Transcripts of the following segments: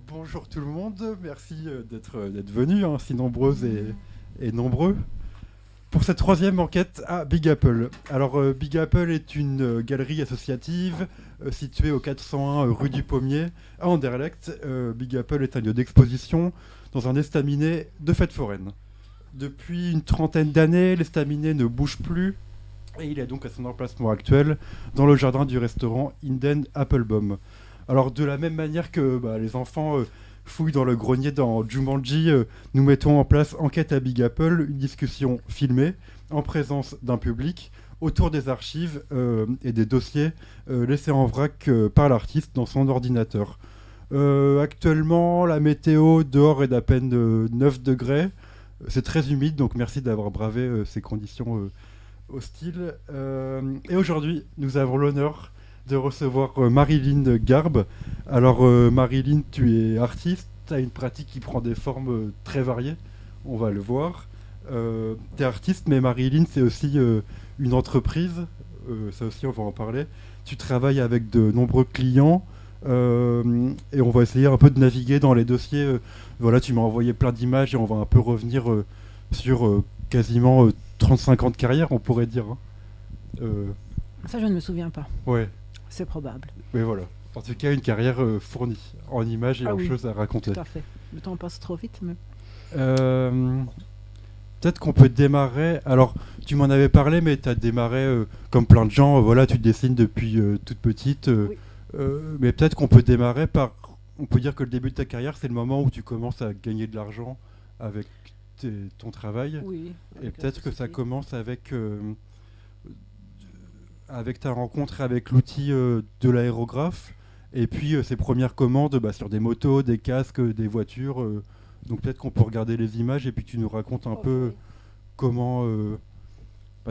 Bonjour tout le monde, merci d'être venus, hein, si nombreuses et nombreux, pour cette troisième enquête à Big Apple. Alors, Big Apple est une galerie associative située au 401 rue du Pommier, à Anderlecht. Big Apple est un lieu d'exposition dans un estaminet de fêtes foraines. Depuis une trentaine d'années, l'estaminet ne bouge plus, et il est donc à son emplacement actuel dans le jardin du restaurant Inden Applebaum. Alors de la même manière que les enfants fouillent dans le grenier dans Jumanji, nous mettons en place Enquête à Big Apple, une discussion filmée en présence d'un public autour des archives et des dossiers laissés en vrac par l'artiste dans son ordinateur. Actuellement, la météo dehors est d'à peine 9 degrés. C'est très humide, donc merci d'avoir bravé ces conditions hostile. Et aujourd'hui, nous avons l'honneur de recevoir Marilyn Garbe. Alors, Marilyn, tu es artiste, tu as une pratique qui prend des formes très variées, on va le voir. Tu es artiste, mais Marilyn, c'est aussi une entreprise, ça aussi, on va en parler. Tu travailles avec de nombreux clients. Et on va essayer un peu de naviguer dans les dossiers. Voilà, tu m'as envoyé plein d'images et on va un peu revenir sur quasiment 35 ans de carrière, on pourrait dire. Hein. Ça, je ne me souviens pas. Ouais. C'est probable. Mais voilà. En tout cas, une carrière fournie en images et en choses à raconter. Tout à fait. Le temps passe trop vite. Mais... Peut-être qu'on peut démarrer. Alors, tu m'en avais parlé, mais tu as démarré comme plein de gens. Voilà, tu dessines depuis toute petite. Oui. Mais peut-être qu'on peut démarrer par. On peut dire que le début de ta carrière, c'est le moment où tu commences à gagner de l'argent avec ton travail. Oui. Et peut-être que ça commence avec ta rencontre avec l'outil de l'aérographe. Et puis ces premières commandes sur des motos, des casques, des voitures. Donc peut-être qu'on peut regarder les images et puis tu nous racontes un peu comment.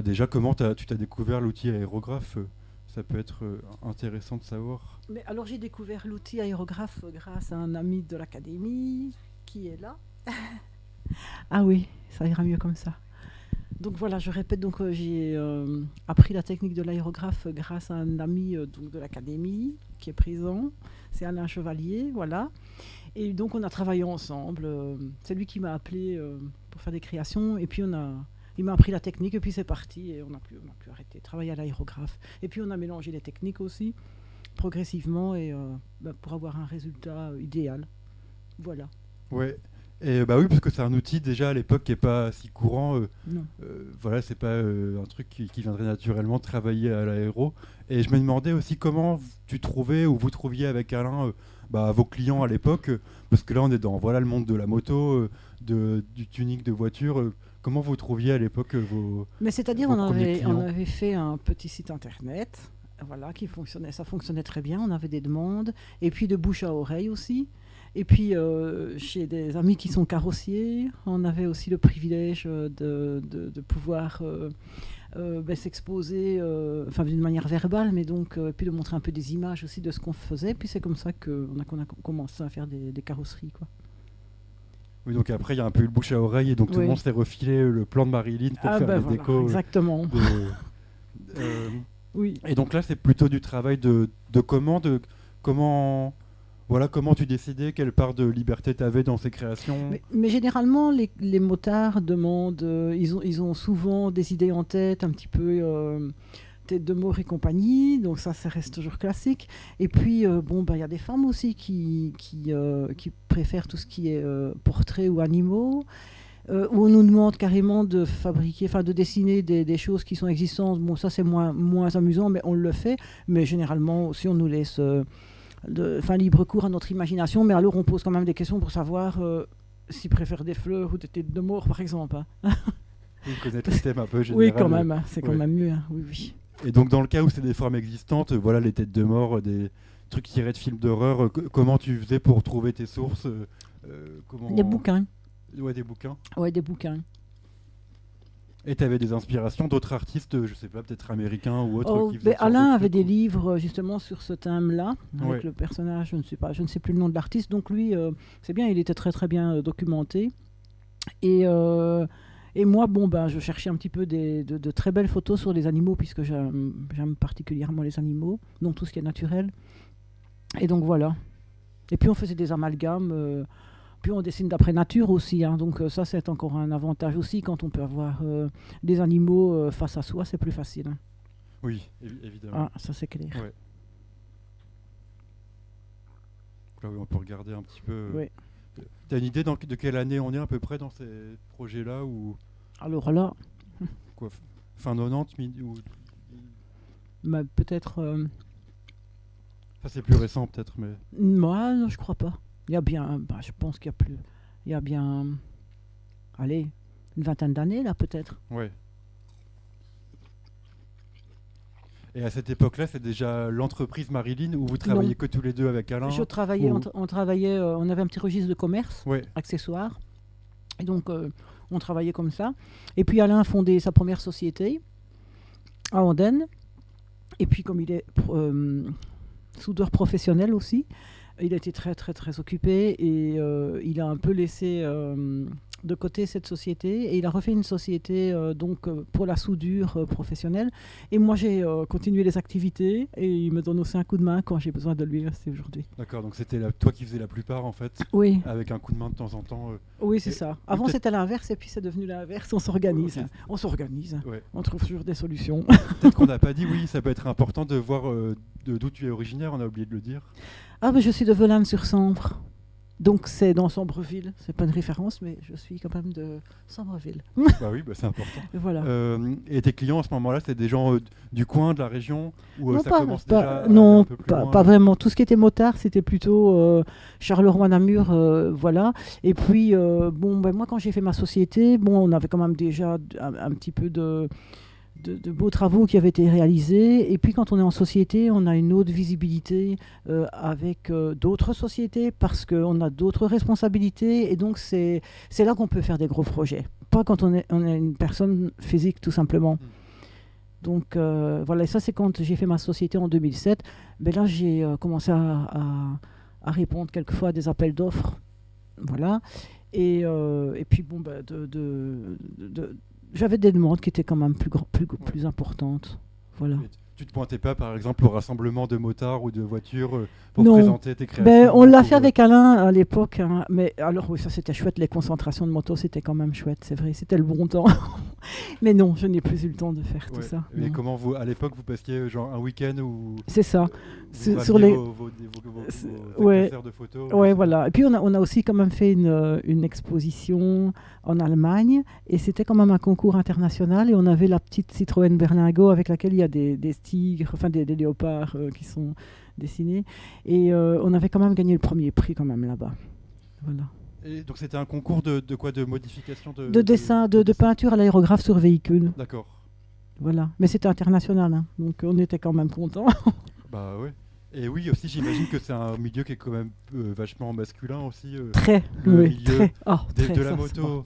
Déjà, comment tu t'as découvert l'outil aérographe. Ça peut être intéressant de savoir. Mais alors j'ai découvert l'outil aérographe grâce à un ami de l'académie qui est là. Ah oui, ça ira mieux comme ça. Donc voilà, je répète, donc j'ai appris la technique de l'aérographe grâce à un ami donc de l'académie qui est présent. C'est Alain Chevalier, voilà. Et donc on a travaillé ensemble. C'est lui qui m'a appelé pour faire des créations et puis il m'a appris la technique et puis c'est parti et on n'a plus arrêté de travailler à l'aérographe. Et puis on a mélangé les techniques aussi, progressivement, et pour avoir un résultat idéal. Voilà. Ouais. Et oui, parce que c'est un outil déjà à l'époque qui n'est pas si courant. Non. Voilà, c'est pas un truc qui viendrait naturellement travailler à l'aéro. Et je me demandais aussi comment tu trouvais ou vous trouviez avec Alain vos clients à l'époque, parce que là on est dans le monde de la moto, du tuning de voiture. Comment vous trouviez à l'époque vos Mais c'est-à-dire vos on premiers clients avait fait un petit site internet, voilà, qui fonctionnait, ça fonctionnait très bien, on avait des demandes, et puis de bouche à oreille aussi. Et puis chez des amis qui sont carrossiers, on avait aussi le privilège de pouvoir s'exposer d'une manière verbale, mais donc puis de montrer un peu des images aussi de ce qu'on faisait. Puis c'est comme ça qu'on a commencé à faire des carrosseries, quoi. Oui, donc après il y a un peu eu le bouche à oreille et donc tout le monde s'est refilé le plan de Marilyn pour faire les voilà, décos. Exactement. Oui. Et donc là c'est plutôt du travail de commande. Comment tu décidais, quelle part de liberté tu avais dans ces créations? Mais généralement, les motards demandent, ils ont souvent des idées en tête, un petit peu tête de mort et compagnie, donc ça reste toujours classique. Et puis, il y a des femmes aussi qui préfèrent tout ce qui est portrait ou animaux, où on nous demande carrément de fabriquer, de dessiner des choses qui sont existantes. Bon, ça c'est moins amusant, mais on le fait. Mais généralement aussi, on nous laisse... libre cours à notre imagination, mais alors on pose quand même des questions pour savoir s'ils préfèrent des fleurs ou des têtes de mort, par exemple. Vous connaissez le thème un peu général. Oui, quand même, c'est quand même mieux. Hein. Oui. Et donc dans le cas où c'est des formes existantes, les têtes de mort, des trucs tirés de films d'horreur, comment tu faisais pour trouver tes sources Des bouquins. Ouais, des bouquins. Ouais, des bouquins. Et tu avais des inspirations d'autres artistes, je sais pas, peut-être américains ou autres Alain avait des livres justement sur ce thème-là, avec le personnage, je ne sais plus le nom de l'artiste, donc lui, c'est bien, il était très très bien documenté. Et moi, je cherchais un petit peu de très belles photos sur les animaux, puisque j'aime particulièrement les animaux, donc tout ce qui est naturel. Et donc voilà. Et puis on faisait des amalgames, puis on dessine d'après nature aussi, hein, donc ça c'est encore un avantage aussi quand on peut avoir des animaux face à soi, c'est plus facile, hein. Oui, évidemment. Ah, ça c'est clair. Ouais. Là, oui, on peut regarder un petit peu. Oui. T'as une idée de quelle année on est à peu près dans ces projets-là ou Alors là, quoi, fin 90 ou... bah, peut-être... Ça c'est plus récent peut-être, mais... moi, non, je crois pas. Il y a bien... bah, je pense qu'il y a plus... Il y a bien... Allez, une vingtaine d'années là peut-être. Ouais. Et à cette époque-là, c'est déjà l'entreprise Marilyn où vous travaillez Non. que tous les deux avec Alain Je travaillais, ou... on travaillait, on avait un petit registre de commerce, Ouais, accessoires, et donc on travaillait comme ça. Et puis Alain a fondé sa première société à Andenne. Et puis comme il est soudeur professionnel aussi, il a été très très très occupé et il a un peu laissé de côté cette société et il a refait une société pour la soudure professionnelle. Et moi j'ai continué les activités et il me donne aussi un coup de main quand j'ai besoin de lui, c'est aujourd'hui. d'accord, donc c'était toi qui faisais la plupart en fait, Oui, avec un coup de main de temps en temps. oui c'est Et- ça. oui, Avant peut-être- c'était l'inverse et puis c'est devenu l'inverse. On s'organise, Ok. hein. On s'organise, hein. Ouais. On trouve toujours des solutions. Peut-être qu'on n'a pas dit, oui, ça peut être important de voir d'où tu es originaire, on a oublié de le dire. Ah, mais je suis de Velin-sur-Sambre. Donc c'est dans Sambreville. C'est pas une référence, mais je suis quand même de Sambreville. Bah oui, bah c'est important. Et voilà. Et tes clients à ce moment-là, c'est des gens du coin, de la région, ou Non, ça commence déjà à aller non, un peu plus loin pas vraiment. Tout ce qui était motard, c'était plutôt Charleroi-Namur, voilà. Et puis, bon, ben, moi, quand j'ai fait ma société, bon, on avait quand même déjà un petit peu de beaux travaux qui avaient été réalisés. Et puis quand on est en société, on a une autre visibilité avec d'autres sociétés parce qu'on a d'autres responsabilités. Et donc c'est là qu'on peut faire des gros projets. Pas quand on est une personne physique tout simplement. Donc voilà, et ça c'est quand j'ai fait ma société en 2007. Ben là j'ai commencé à répondre quelquefois à des appels d'offres. Voilà. Et puis bon, ben, j'avais des demandes qui étaient quand même plus importantes. Voilà. Et tu te pointais pas, par exemple, au rassemblement de motards ou de voitures pour Non. présenter tes créations Ben, on l'a fait pour, avec Alain à l'époque, hein. Mais alors oui, ça c'était chouette, les concentrations de motos, c'était quand même chouette, c'est vrai, c'était le bon temps. Mais non, je n'ai plus eu le temps de faire tout Ouais. ça. Mais Non. comment vous, à l'époque, vous passiez genre un week-end où C'est ça. vous Sur rameniez les... vos ouais. agresseurs de photos? je Ouais, sais pas. voilà. Et puis on a aussi quand même fait une exposition en Allemagne et c'était quand même un concours international et on avait la petite Citroën Berlingo avec laquelle il y a des tigres, enfin des léopards qui sont dessinés et on avait quand même gagné le premier prix quand même là-bas. Voilà. Et donc c'était un concours de quoi? De modification De dessin, de peinture à l'aérographe sur véhicule. D'accord. Voilà. Mais c'était international, hein. Donc on était quand même contents. Bah ouais. Et oui, aussi, j'imagine que c'est un milieu qui est quand même vachement masculin aussi. Très, Le oui, milieu très. Oh, très, de la ça, moto,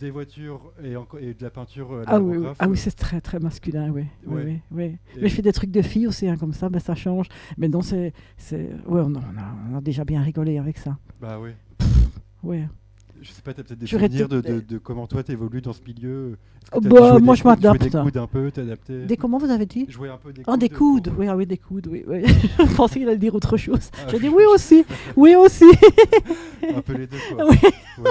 des voitures et de la peinture à Ah oui, oui. l'aérographe. Ah oui, c'est très très masculin, oui. Oui, Ouais. oui, oui. Et- Mais je fais des trucs de filles aussi, hein, comme ça, ben, ça change. Mais non, ouais, on a déjà bien rigolé avec ça. Bah ouais. Ouais. Je sais pas, t'as peut-être des J'aurais souvenirs peut-être- de comment toi t'évolues dans ce milieu. Est-ce que Oh, t'as bah, joué moi, des je coudes- joué m'adapte. des coudes un peu, t'adaptais. Des comment vous avez dit? Jouer un peu des Ah, des coudes, pour, oui, ah oui, des coudes, oui. Oui. Je pensais qu'il allait dire autre chose. Ah, J'ai dit oui. oui aussi, oui aussi. un peu les deux quoi. Oui. Ouais.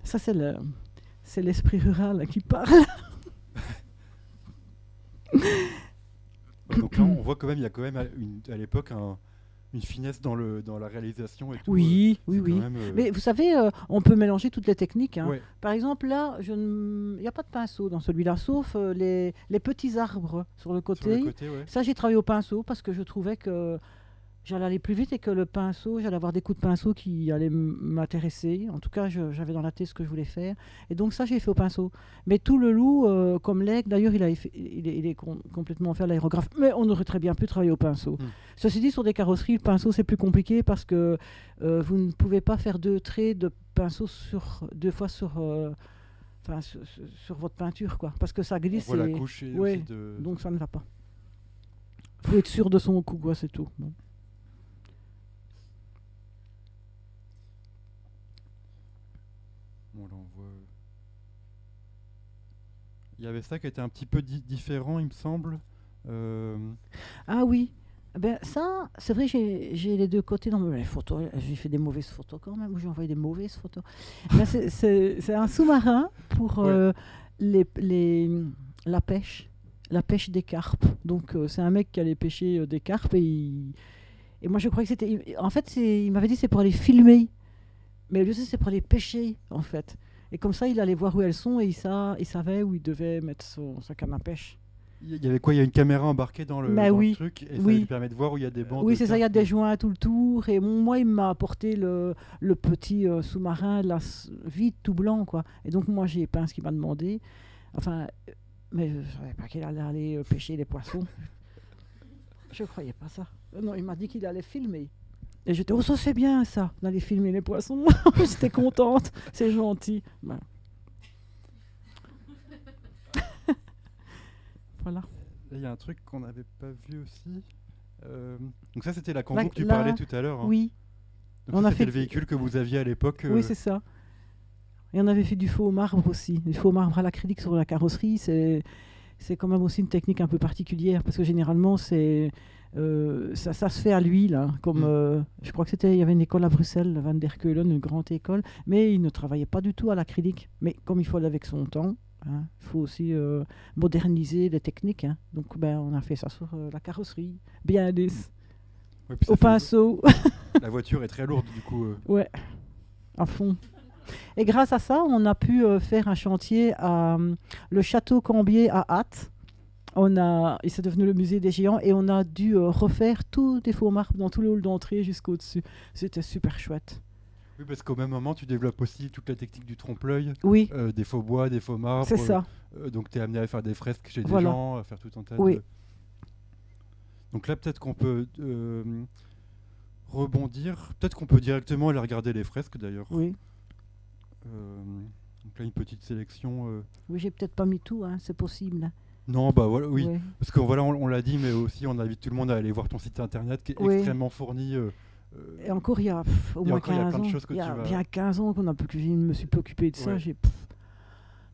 Ça, c'est l'esprit rural là, qui parle. Donc là, on voit quand même, il y a quand même à l'époque une finesse dans la réalisation et tout. Oui, c'est oui, quand oui. même, Mais vous savez, on peut mélanger toutes les techniques, hein. ouais. Par exemple, là, il n'y a pas de pinceau dans celui-là, sauf les petits arbres sur le Sur côté. le côté, ouais. Ça, j'ai travaillé au pinceau parce que je trouvais que j'allais aller plus vite et que le pinceau, j'allais avoir des coups de pinceau qui allaient m'intéresser. En tout cas, j'avais dans la tête ce que je voulais faire. Et donc ça, j'ai fait au pinceau. Mais tout le loup, comme l'aigle, d'ailleurs, il est complètement fait à l'aérographe. Mais on aurait très bien pu travailler au pinceau. Ceci dit, sur des carrosseries, le pinceau, c'est plus compliqué parce que vous ne pouvez pas faire deux traits de pinceau deux fois sur votre peinture, quoi. Parce que ça On glisse. voit la couche et Ouais, aussi de... donc ça ne va pas. Faut être sûr de son coup, quoi, c'est tout. Bon. Bon, là, on voit... Il y avait ça qui était un petit peu différent, il me semble. Ah oui. Ben ça, c'est vrai, j'ai les deux côtés dans mes photos. J'ai fait des mauvaises photos quand même, ou j'ai envoyé des mauvaises photos. Là, c'est un sous-marin pour Ouais. les, la pêche. La pêche des carpes. Donc, c'est un mec qui allait pêcher des carpes et moi, je croyais que c'était. En fait, il m'avait dit c'est pour aller filmer. Mais lui aussi, c'est pour aller pêcher, en fait. Et comme ça, il allait voir où elles sont et il savait où il devait mettre sa canne à pêche. Il y avait quoi? Il y a une caméra embarquée Mais dans le oui, truc et ça lui oui. permet de voir où il y a des bancs Oui, de c'est ça, il y a cartes. des joints tout le tour. Et moi, il m'a apporté le petit sous-marin, là, vide, tout blanc, quoi. Et donc, moi, j'ai peint ce qu'il m'a demandé. Enfin, mais je ne savais pas qu'il allait aller pêcher les poissons. Je ne croyais pas ça. Non, il m'a dit qu'il allait filmer. Et j'étais, oh, ça c'est bien ça, d'aller filmer les poissons. J'étais contente, c'est gentil. Ben, voilà. Là, il y a un truc qu'on n'avait pas vu aussi. Donc ça, c'était la Là, combo que tu parlais tout à l'heure. Hein. oui, Donc on ça, a c'était fait. le véhicule que vous aviez à l'époque. Oui, c'est ça. Et on avait fait du faux marbre aussi. Du faux marbre à l'acrylique sur la carrosserie, c'est quand même aussi une technique un peu particulière parce que généralement, ça se fait à l'huile. Hein, comme, je crois que il y avait une école à Bruxelles, Van der Keulen, une grande école, mais ils ne travaillaient pas du tout à l'acrylique. Mais comme il faut aller avec son temps, hein, il faut aussi moderniser les techniques. Hein. Donc, ben, on a fait ça sur la carrosserie, bien lisse, Ouais, puis ça au fait- pinceau. La voiture est très lourde, du coup. Ouais, à fond. Et grâce à ça, on a pu faire un chantier à le château Cambier à Ath. Et c'est devenu le musée des géants et on a dû refaire tous des faux marbres dans tout le hall d'entrée jusqu'au dessus. C'était super chouette. Oui, parce qu'au même moment, tu développes aussi toute la technique du trompe-l'œil, Oui, des faux bois, des faux marbres. c'est ça. Donc tu es amené à faire des fresques chez des Voilà. gens, à faire tout un tas Oui. de... Donc là, peut-être qu'on peut rebondir. Peut-être qu'on peut directement aller regarder les fresques, d'ailleurs. Oui, Donc là, une petite sélection. oui, j'ai peut-être pas mis tout, hein, c'est possible. Non, bah voilà, oui. Ouais. Parce que voilà, on l'a dit, mais aussi on invite tout le monde à aller voir ton site internet qui est Oui. extrêmement fourni. Et encore, il y a au Et moins encore, il y a 15 plein de ans. choses que Il y tu a vas- bien 15 ans que je me suis pas occupé de ça. Ouais.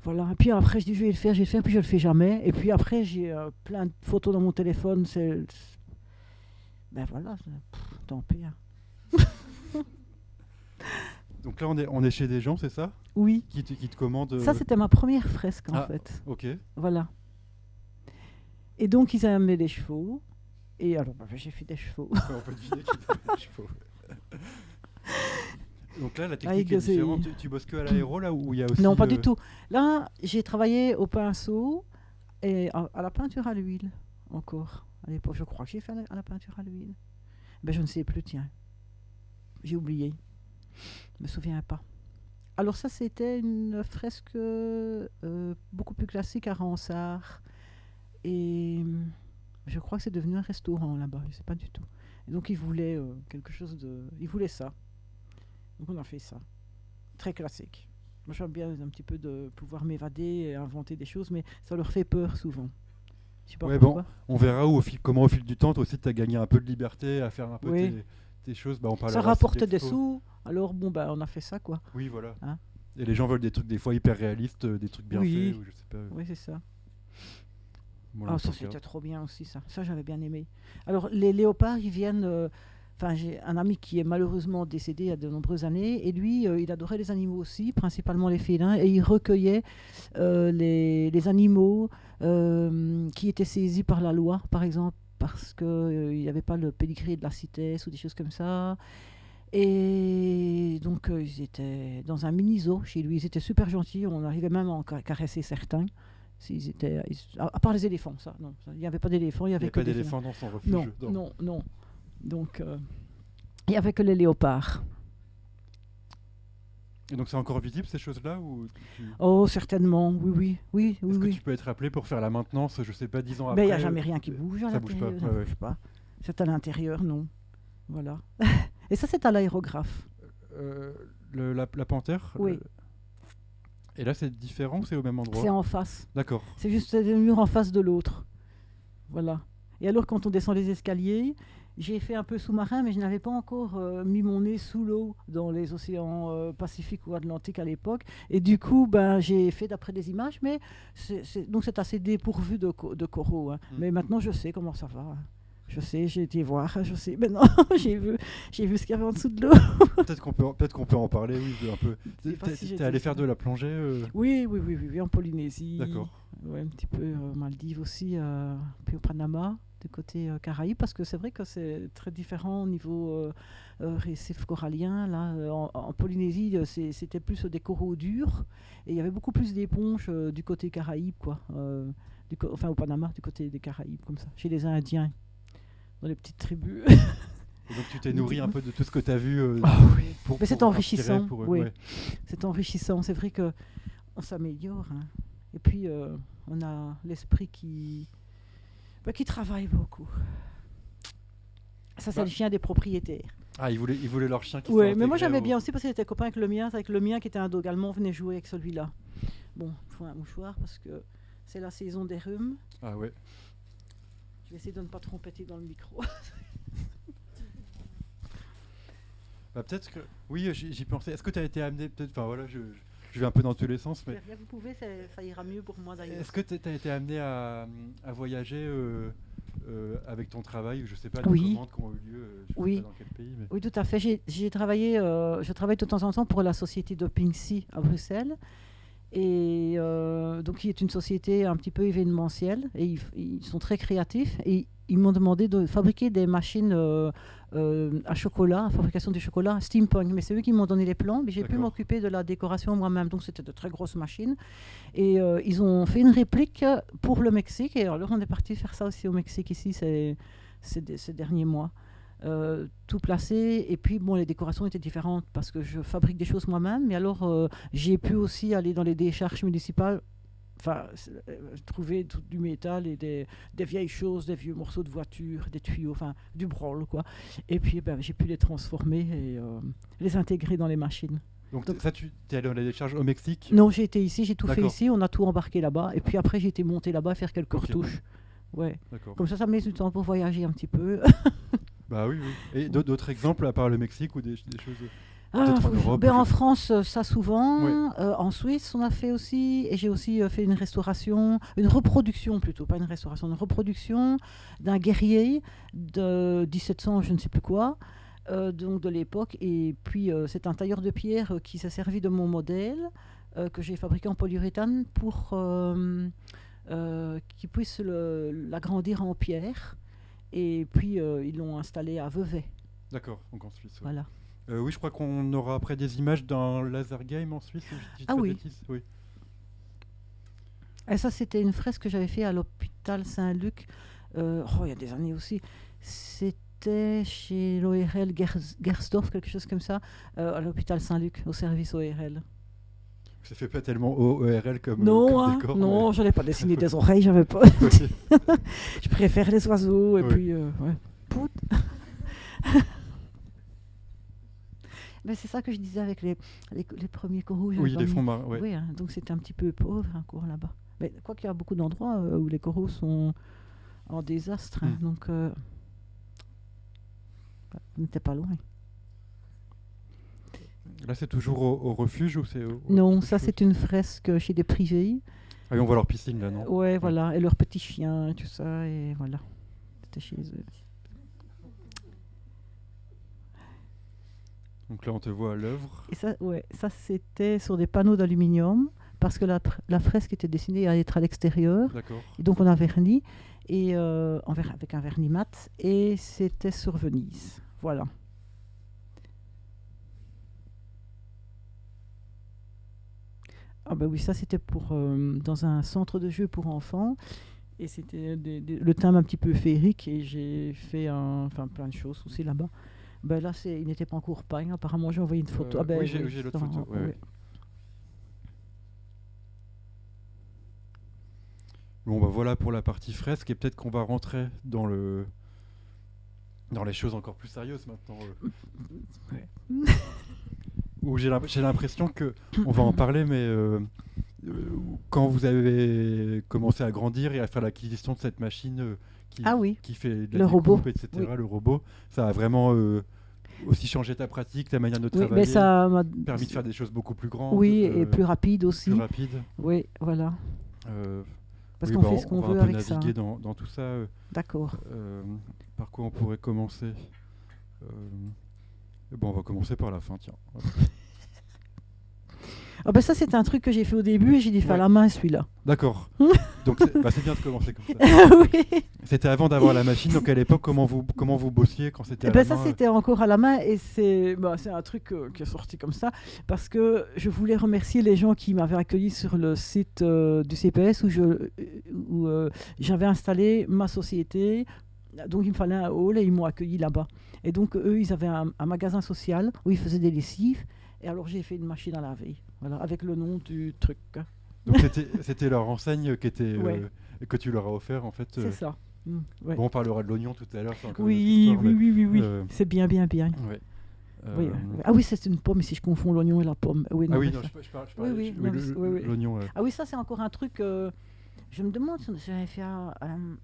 Voilà. Et puis après, je dis, je vais le faire, puis je le fais jamais. Et puis après, j'ai plein de photos dans mon téléphone. Ben voilà, tant pis. Hein. Donc là, on est chez des gens, c'est ça? Oui. Qui te commandent. Ça, c'était ma première fresque, en Ah. fait. Ok. Voilà. Et donc, ils aimaient les chevaux. Et alors, j'ai fait des chevaux. Ouais, on peut deviner qui fait les chevaux. Donc là, la technique est Avec ces- différente. Tu bosses que à l'aéro là où il y a aussi. Non, pas du tout. Là, j'ai travaillé au pinceau et à la peinture à l'huile, encore. À l'époque, je crois que j'ai fait à la peinture à l'huile. Ben, je ne sais plus, tiens. J'ai oublié. Je me souviens pas. Alors ça, c'était une fresque beaucoup plus classique à Ransard. Et je crois que c'est devenu un restaurant là-bas, je ne sais pas du tout. Et donc ils voulaient quelque chose de... Ils voulaient ça. Donc on a fait ça. Très classique. Moi j'aime bien un petit peu de pouvoir m'évader et inventer des choses, mais ça leur fait peur souvent. Je sais pas Ouais, pourquoi. On verra comment au fil du temps, toi aussi, tu as gagné un peu de liberté à faire un peu Oui. tes choses. Bah, on Ça parlera aussi rapportait des d'expo. sous, alors bon, ben on a fait ça quoi. Oui, voilà. Hein. Et les gens veulent des trucs des fois hyper réalistes, des trucs bien Oui. faits, ou je sais pas. Oui, c'est ça. Voilà, Ah, on ça peut faire. c'était trop bien aussi, ça. Ça, j'avais bien aimé. Alors, les léopards, ils viennent. Enfin, j'ai un ami qui est malheureusement décédé il y a de nombreuses années, et lui, il adorait les animaux aussi, principalement les félins, et il recueillait les animaux qui étaient saisis par la loi, par exemple, parce qu'il n'y avait pas le pédigré de la CITES ou des choses comme ça. Et donc, ils étaient dans un mini-zoo chez lui. Ils étaient super gentils. On arrivait même à en caresser certains. À part les éléphants, ça. Non, il n'y avait pas d'éléphants, il n'y Il n'y avait a que pas des d'éléphant dans son refuge. félins. Non, non. Donc, il n'y avait que les léopards. Et donc c'est encore visible ces choses-là ou Oh, certainement, oui. Est-ce que Oui. tu peux être appelé pour faire la maintenance, je sais pas, 10 ans Mais après il n'y a jamais rien qui bouge à ça bouge pas, l'intérieur. ouais, ouais. Bouge pas. C'est à l'intérieur, non. Voilà. Et ça, c'est à l'aérographe. La panthère Oui. Et là c'est différent ou c'est au même endroit? C'est en face. D'accord. C'est juste des murs en face de l'autre. Voilà. Et alors, quand on descend les escaliers, j'ai fait un peu sous-marin, mais je n'avais pas encore mis mon nez sous l'eau dans les océans Pacifique ou Atlantique à l'époque. Et du coup, ben, j'ai fait d'après des images, mais donc c'est assez dépourvu de coraux. Hein. Mais maintenant, je sais comment ça va. Hein. Je sais, j'ai été voir, je sais. Maintenant, j'ai vu ce qu'il y avait en dessous de l'eau. Peut-être qu'on peut en parler, oui, un peu. T'es allé faire de la plongée Oui, en Polynésie. D'accord. Ouais, un petit peu Maldives aussi, puis au Panama, du côté Caraïbes, parce que c'est vrai que c'est très différent au niveau récif corallien. Là, en Polynésie, c'était plus des coraux durs, et il y avait beaucoup plus d'éponges du côté Caraïbes, quoi. Enfin, au Panama, du côté des Caraïbes, comme ça, chez les Indiens, dans les petites tribus. Et donc tu t'es nourri un peu de tout ce que tu as vu Mais c'est enrichissant, oui. Ouais. C'est enrichissant, c'est vrai qu'on s'améliore. Hein. Et puis, on a l'esprit qui travaille beaucoup. Ça, c'est le chien des propriétaires. Ah, ils voulaient leur chien qui Oui, mais moi j'aimais bien aussi parce qu'il était copain avec le mien. C'est avec le mien qui était un dog allemand, on venait jouer avec celui-là. Bon, il faut un mouchoir parce que c'est la saison des rhumes. Ah ouais. Je vais essayer de ne pas trop péter dans le micro. Bah, peut-être que... Oui, j'y pensais. Est-ce que tu as été amené... Enfin voilà, je vais un peu dans tous les sens. Mais... Vous pouvez, ça ira mieux pour moi d'ailleurs. Est-ce que tu as été amené à voyager avec ton travail, je sais pas, les commandes qui ont eu lieu, je sais pas dans quel pays. Mais... Oui, tout à fait. Je travaille de temps en temps pour la société Doping Sea à Bruxelles. Et donc, qui est une société un petit peu événementielle. Et ils sont très créatifs. Et ils m'ont demandé de fabriquer des machines à chocolat, à fabrication du chocolat, steampunk. Mais c'est eux qui m'ont donné les plans. Mais j'ai pu m'occuper de la décoration moi-même. Donc, c'était de très grosses machines. Et ils ont fait une réplique pour le Mexique. Et alors, on est parti faire ça aussi au Mexique ici ces derniers mois. Tout placé, et puis bon, les décorations étaient différentes parce que je fabrique des choses moi-même, mais alors j'ai pu aussi aller dans les décharges municipales, enfin trouver du métal et des vieilles choses, des vieux morceaux de voiture, des tuyaux, enfin du brol quoi, et puis j'ai pu les transformer et les intégrer dans les machines. Donc ça, tu es allé dans les décharges au Mexique? Non, j'ai été ici, j'ai tout fait ici, on a tout embarqué là-bas, et puis après j'ai été monté là-bas faire quelques retouches. Ouais. Comme ça me laisse du temps pour voyager un petit peu. Bah oui. Et d'autres exemples à part le Mexique ou des choses en Europe en France, ça souvent. Ouais. En Suisse, on a fait aussi. Et j'ai aussi fait une reproduction plutôt, pas une restauration, une reproduction d'un guerrier de 1700, je ne sais plus quoi, donc de l'époque. Et puis, c'est un tailleur de pierre qui s'est servi de mon modèle que j'ai fabriqué en polyuréthane pour qu'il puisse l'agrandir en pierre. Et puis, ils l'ont installé à Vevey. D'accord, donc en Suisse. Ouais. Voilà. Oui, je crois qu'on aura après des images d'un laser game en Suisse. Oui. Et ça, c'était une fresque que j'avais fait à l'hôpital Saint-Luc. Il y a des années aussi. C'était chez l'ORL Gersdorf, quelque chose comme ça, à l'hôpital Saint-Luc, au service ORL. Ça fait pas tellement ORL comme décor. Non, mais... je n'ai pas dessiné des oreilles, j'avais pas. Je préfère les oiseaux et puis pout. Mais c'est ça que je disais avec les premiers coraux. Oui, les fonds marins. Oui, hein, donc c'était un petit peu pauvre encore là-bas. Mais quoi qu'il y a beaucoup d'endroits où les coraux sont en désastre, hein, donc on n'était pas loin. Là, c'est toujours au refuge ou c'est Non, ça c'est une fresque chez des privés. Ah oui, on voit leur piscine là, non? Ouais, voilà, et leurs petits chiens et tout ça, et voilà. C'était chez eux. Donc là, on te voit à l'œuvre. Et ça, ça c'était sur des panneaux d'aluminium, parce que la fresque était destinée à être à l'extérieur. D'accord. Et donc on a verni, et, avec un vernis mat, et c'était sur Venise. Voilà. Ah ben oui, ça c'était dans un centre de jeux pour enfants, et c'était le thème un petit peu féerique, et j'ai fait plein de choses aussi là-bas. Ben là, il n'était pas encore peint, apparemment j'ai envoyé une photo. Oui, j'ai l'autre photo. Ouais. Bon, bah voilà pour la partie fresque, et peut-être qu'on va rentrer dans les choses encore plus sérieuses maintenant. Où j'ai l'impression que, on va en parler, mais quand vous avez commencé à grandir et à faire l'acquisition de cette machine Ah oui, qui fait de le la robot. découpe, etc., Oui. le robot, ça a vraiment aussi changé ta pratique, ta manière de Oui, travailler, mais ça m'a... permis de faire des choses beaucoup plus grandes, Oui, et plus rapide plus aussi. rapides. Oui, voilà. Euh, Parce oui, qu'on bah, fait ce on qu'on va un veut peu avec ça, naviguer hein. dans tout ça. D'accord. Euh, par quoi on pourrait commencer? Euh, Bon, on va commencer par la fin, tiens. Ah ben ça, c'est un truc que j'ai fait au début et j'ai dû faire Ouais. la main celui-là. D'accord. Donc c'est bien de commencer comme ça. Oui. C'était avant d'avoir la machine, donc à l'époque, comment vous bossiez quand c'était Eh à ben la ça, main c'était encore à la main et c'est un truc qui est sorti comme ça parce que je voulais remercier les gens qui m'avaient accueilli sur le site du CPS où j'avais installé ma société. Donc il me fallait un hall et ils m'ont accueilli là-bas. Et donc eux, ils avaient un magasin social où ils faisaient des lessives. Et alors j'ai fait une machine à laver, voilà, avec le nom du truc. Donc c'était leur enseigne Ouais, que tu leur as offert en fait. c'est ça. Ouais. Bon, on parlera de l'oignon tout à l'heure, c'est encore une autre Oui, histoire. oui, Mais, oui, oui, oui. euh, C'est bien, bien, bien. ouais. Oui, Euh, ah oui, c'est une pomme si je confonds l'oignon et la pomme. Oui, Ah non, oui, bref. non, je Oui, parlais, oui, oui, non, oui, oui. l'oignon. Ah oui, ça c'est encore un truc. Je me demande si j'avais fait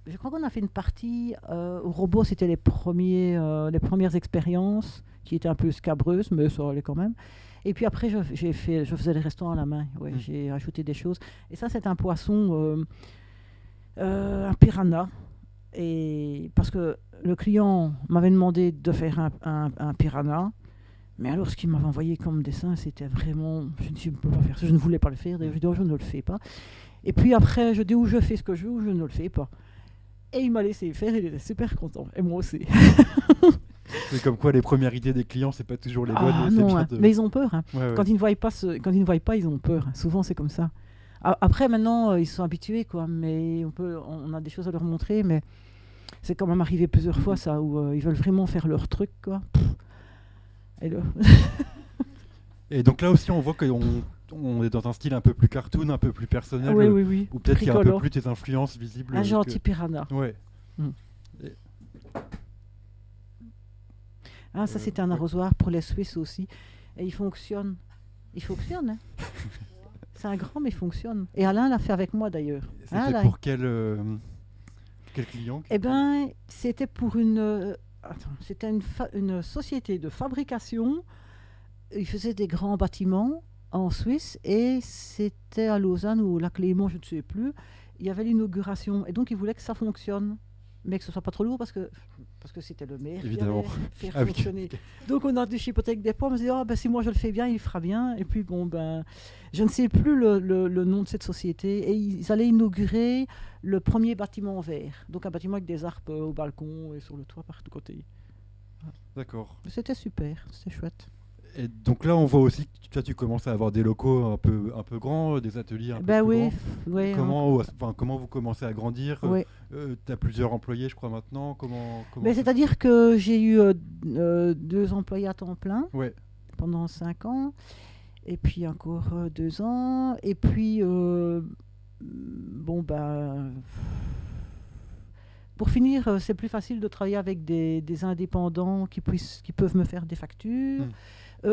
je crois qu'on a fait une partie au robot, c'était les premières expériences qui étaient un peu scabreuses, mais ça allait quand même. Et puis après, je faisais les restaurants à la main. Ouais, j'ai rajouté des choses. Et ça, c'est un poisson, un piranha. Et parce que le client m'avait demandé de faire un piranha. Mais alors, ce qu'il m'avait envoyé comme dessin, c'était vraiment. Je ne sais, je ne peux pas faire ça. Je ne voulais pas le faire. D'ailleurs, je dis, oh, je ne le fais pas. Et puis après, je dis, ou je fais ce que je veux, ou je ne le fais pas. Et il m'a laissé faire. Il était super content. Et moi aussi. C'est comme quoi les premières idées des clients, c'est pas toujours les bonnes. Ah Et c'est non, bien hein. de... Mais ils ont peur. Hein. Ouais, ouais. Quand ils ne voient pas, quand ils ne voient pas, ils ont peur. Souvent, c'est comme ça. Après, maintenant, ils sont habitués, quoi. Mais on a des choses à leur montrer. Mais c'est quand même arrivé plusieurs fois, ça, où ils veulent vraiment faire leur truc, quoi. Et là, Et donc là aussi, on voit on est dans un style un peu plus cartoon, un peu plus personnel, oui, oui, oui. ou peut-être qu'il y a un peu Tricolore. plus tes influences visibles. Un gentil piranha. Ouais. Mm. Et- Ah, ça, c'est un ouais. arrosoir pour les Suisses aussi. Et il fonctionne. Il fonctionne, hein. C'est un grand, mais il fonctionne. Et Alain l'a fait avec moi, d'ailleurs. Hein, C'était Alain pour quel client? Eh bien, c'était pour c'était une société de fabrication. Ils faisaient des grands bâtiments en Suisse et c'était à Lausanne ou au Lac Léman, je ne sais plus. Il y avait l'inauguration et donc ils voulaient que ça fonctionne, mais que ce soit pas trop lourd parce que c'était le maire Évidemment. qui allait faire Ah oui. fonctionner. Donc on a dû chipoter avec des pommes. On se dit, ah, ben, si moi je le fais bien, il fera bien. Et puis bon, ben, je ne sais plus le nom de cette société. Et ils allaient inaugurer le premier bâtiment vert. Donc un bâtiment avec des arbres au balcon et sur le toit par tous côtés. D'accord. C'était super, c'était chouette. Et donc là, on voit aussi que toi, tu commences à avoir des locaux un peu grands, des ateliers un peu Ben plus oui, grands. ouais, Comment vous commencez à grandir? ouais. Tu as plusieurs employés, je crois, maintenant. Comment Ben, ça- c'est-à-dire que j'ai eu 2 employés à temps plein Ouais. pendant 5 ans, et puis encore 2 ans, et puis bon ben pour finir, c'est plus facile de travailler avec des indépendants qui peuvent me faire des factures,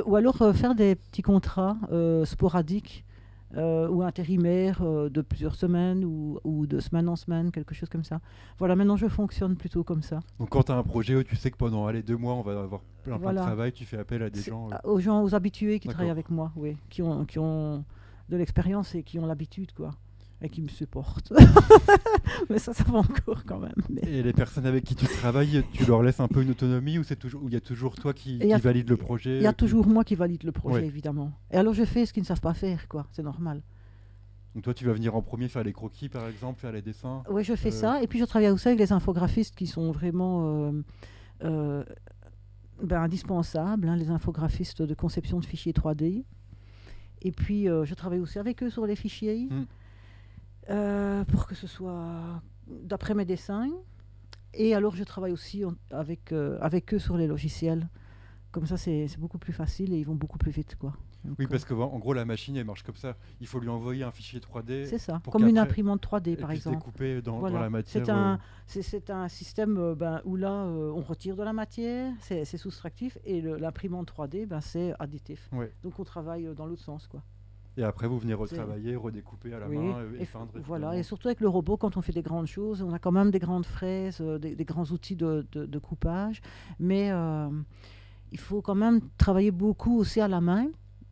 ou alors faire des petits contrats sporadiques ou intérimaires de plusieurs semaines ou de semaine en semaine, quelque chose comme ça. Voilà, maintenant je fonctionne plutôt comme ça. Donc quand tu as un projet où tu sais que pendant 2 mois, on va avoir plein de Voilà. travail, tu fais appel à des C'est- gens. Aux gens, aux habitués qui D'accord. travaillent avec moi, oui, qui ont de l'expérience et qui ont l'habitude, quoi, et qui me supportent. Mais ça va encore quand même. Mais... Et les personnes avec qui tu travailles, tu leur laisses un peu une autonomie ou il y a toujours toi qui valide le projet? Il y a toujours moi qui valide le projet, Ouais. évidemment. Et alors je fais ce qu'ils ne savent pas faire, quoi. C'est normal. Donc toi, tu vas venir en premier faire les croquis, par exemple, faire les dessins. Oui, je fais ça. Et puis je travaille aussi avec les infographistes qui sont vraiment indispensables, hein, les infographistes de conception de fichiers 3D. Et puis je travaille aussi avec eux sur les fichiers pour que ce soit d'après mes dessins. Et alors je travaille aussi avec eux sur les logiciels. Comme ça, c'est beaucoup plus facile et ils vont beaucoup plus vite, quoi. Donc, Oui, parce que en gros, la machine, elle marche comme ça. Il faut lui envoyer un fichier 3D. c'est ça, pour comme une qu'après, imprimante 3D, elle par puisse exemple. découper dans Voilà. la matière. C'est un système où là, on retire de la matière, c'est soustractif, et l'imprimante 3D, c'est additif. Ouais. Donc on travaille dans l'autre sens, quoi. Et après, vous venez retravailler, redécouper à la main et feindre. Voilà, et surtout avec le robot, quand on fait des grandes choses, on a quand même des grandes fraises, des grands outils de coupage, mais il faut quand même travailler beaucoup aussi à la main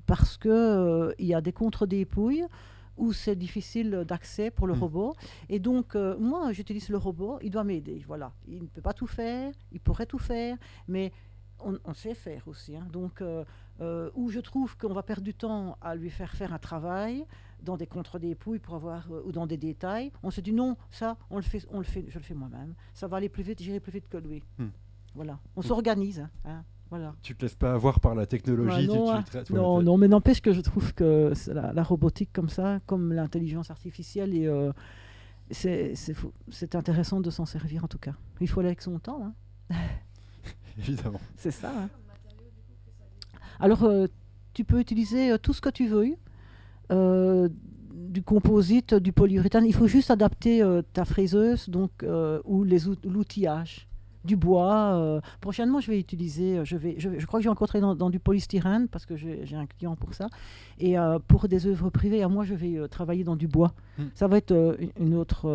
parce que il y a des contre-dépouilles où c'est difficile d'accès pour le robot. Et donc, moi, j'utilise le robot, il doit m'aider. Voilà. Il ne peut pas tout faire, il pourrait tout faire, mais on sait faire aussi. Hein. Donc, où je trouve qu'on va perdre du temps à lui faire un travail dans des contre-dépouilles pour avoir, ou dans des détails, on se dit non, ça, je le fais moi-même. Ça va aller plus vite, j'irai plus vite que lui. Voilà. On s'organise. Hein. Voilà. Tu te laisses pas avoir par la technologie. Non, mais n'empêche que je trouve que la robotique comme ça, comme l'intelligence artificielle, c'est intéressant de s'en servir en tout cas. Il faut aller avec son temps. Hein. Évidemment. C'est ça. Hein. Alors, tu peux utiliser tout ce que tu veux, du composite, du polyuréthane. Il faut juste adapter ta fraiseuse ou l'outillage. Du bois. Prochainement, je vais utiliser, je crois que j'ai rencontré dans du polystyrène parce que j'ai un client pour ça. Et pour des œuvres privées, moi, je vais travailler dans du bois. Ça va être une autre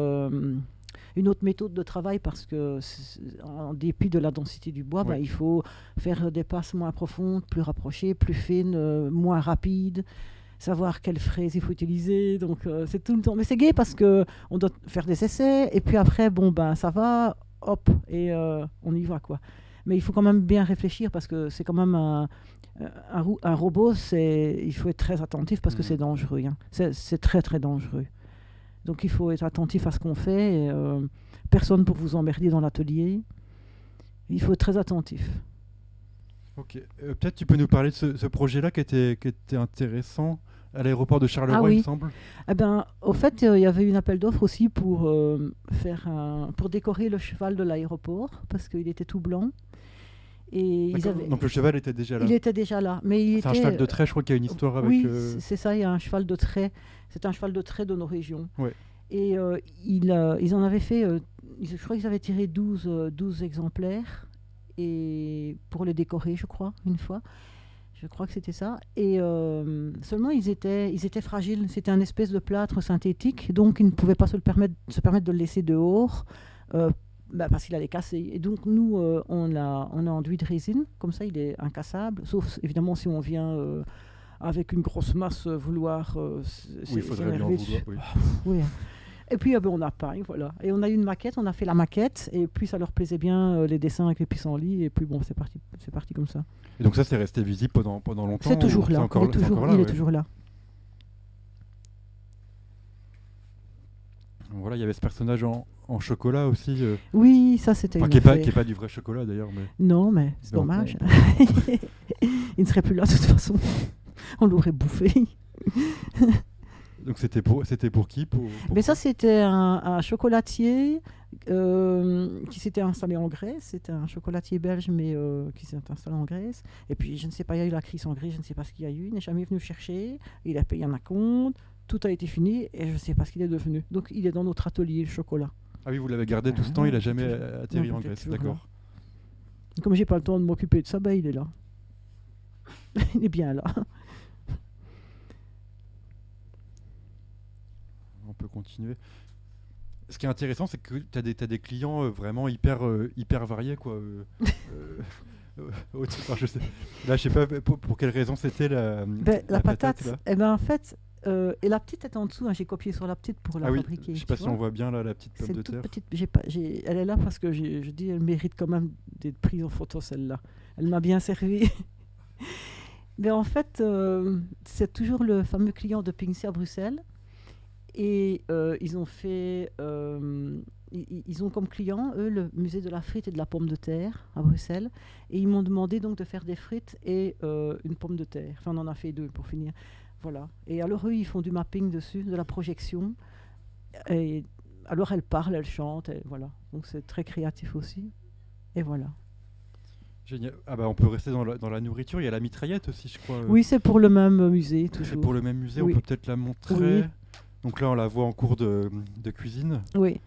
méthode de travail parce que, en dépit de la densité du bois, il faut faire des passes moins profondes, plus rapprochées, plus fines, moins rapides. Savoir quelle fraise il faut utiliser, donc c'est tout le temps. Mais c'est gai parce que on doit faire des essais et puis après, ça va. Hop, et on y va, quoi. Mais il faut quand même bien réfléchir parce que c'est quand même un robot, il faut être très attentif parce que c'est dangereux. Hein. C'est très, très dangereux. Donc il faut être attentif à ce qu'on fait. Et, personne pour vous emmerder dans l'atelier. Il faut être très attentif. Ok. Peut-être tu peux nous parler de ce projet-là qui était intéressant à l'aéroport de Charleroi, il me semble. Eh ben, au fait, il y avait une appel d'offres aussi pour décorer le cheval de l'aéroport parce qu'il était tout blanc. Et donc le cheval était déjà là. Il était déjà là, mais c'est un cheval de trait. Je crois qu'il y a une histoire avec. Oui, c'est ça. Il y a un cheval de trait. C'est un cheval de trait de nos régions. Ouais. Et ils en avaient fait. Je crois qu'ils avaient tiré 12 exemplaires et pour les décorer, je crois, une fois. Je crois que c'était ça. Et seulement, ils étaient fragiles. C'était un espèce de plâtre synthétique. Donc, ils ne pouvaient pas se permettre de le laisser dehors parce qu'il allait casser. Et donc, nous, on a enduit de résine. Comme ça, il est incassable. Sauf, évidemment, si on vient avec une grosse masse vouloir... il faudrait bien en vouloir, oui. Oui. Et puis, on a peint, voilà. Et on a eu une maquette, on a fait la maquette. Et puis, ça leur plaisait bien, les dessins avec les pissenlits. Et puis, c'est parti comme ça. Et donc ça, c'est resté visible pendant longtemps. C'est toujours là. Il est toujours là. Voilà, il y avait ce personnage en chocolat aussi. Oui, ça c'était. Qui est pas du vrai chocolat d'ailleurs. Mais... Non, mais c'est dommage. Il ne serait plus là de toute façon. On l'aurait bouffé. Donc c'était pour qui Mais ça, c'était un chocolatier qui s'était installé en Grèce. C'était un chocolatier belge, mais qui s'est installé en Grèce. Et puis, je ne sais pas, il y a eu la crise en Grèce, je ne sais pas ce qu'il y a eu. Il n'est jamais venu chercher. Il a payé un acompte. Tout a été fini et je ne sais pas ce qu'il est devenu. Donc, il est dans notre atelier, le chocolat. Ah oui, vous l'avez gardé tout ce temps, il n'a jamais atterri en Grèce. D'accord. Comme j'ai pas le temps de m'occuper de ça, il est là. Il est bien là. On peut continuer. Ce qui est intéressant, c'est que tu as des clients vraiment hyper variés, quoi. Je sais. Là, je sais pas pour quelle raison c'était la patate. Là. Eh ben, en fait, et la petite est en dessous. Hein, j'ai copié sur la petite pour la fabriquer. Je sais pas si on voit bien là, la petite pomme de terre. Petite, elle est là parce que je dis elle mérite quand même d'être prise en photo, celle-là. Elle m'a bien servi. Mais en fait, c'est toujours le fameux client de Pinkster à Bruxelles. Et ils ont fait, ils ont comme client, eux, le musée de la frite et de la pomme de terre à Bruxelles. Et ils m'ont demandé donc de faire des frites et une pomme de terre. Enfin, on en a fait 2 pour finir. Voilà. Et alors, eux, ils font du mapping dessus, de la projection. Et alors, elle parle, elle chante, et voilà. Donc, c'est très créatif aussi. Et voilà. Génial. Ah bah on peut rester dans la nourriture. Il y a la mitraillette aussi, je crois. Oui, c'est pour le même musée, toujours. C'est pour le même musée, oui. On peut peut-être la montrer. Oui. Donc là, on la voit en cours de cuisine. Oui.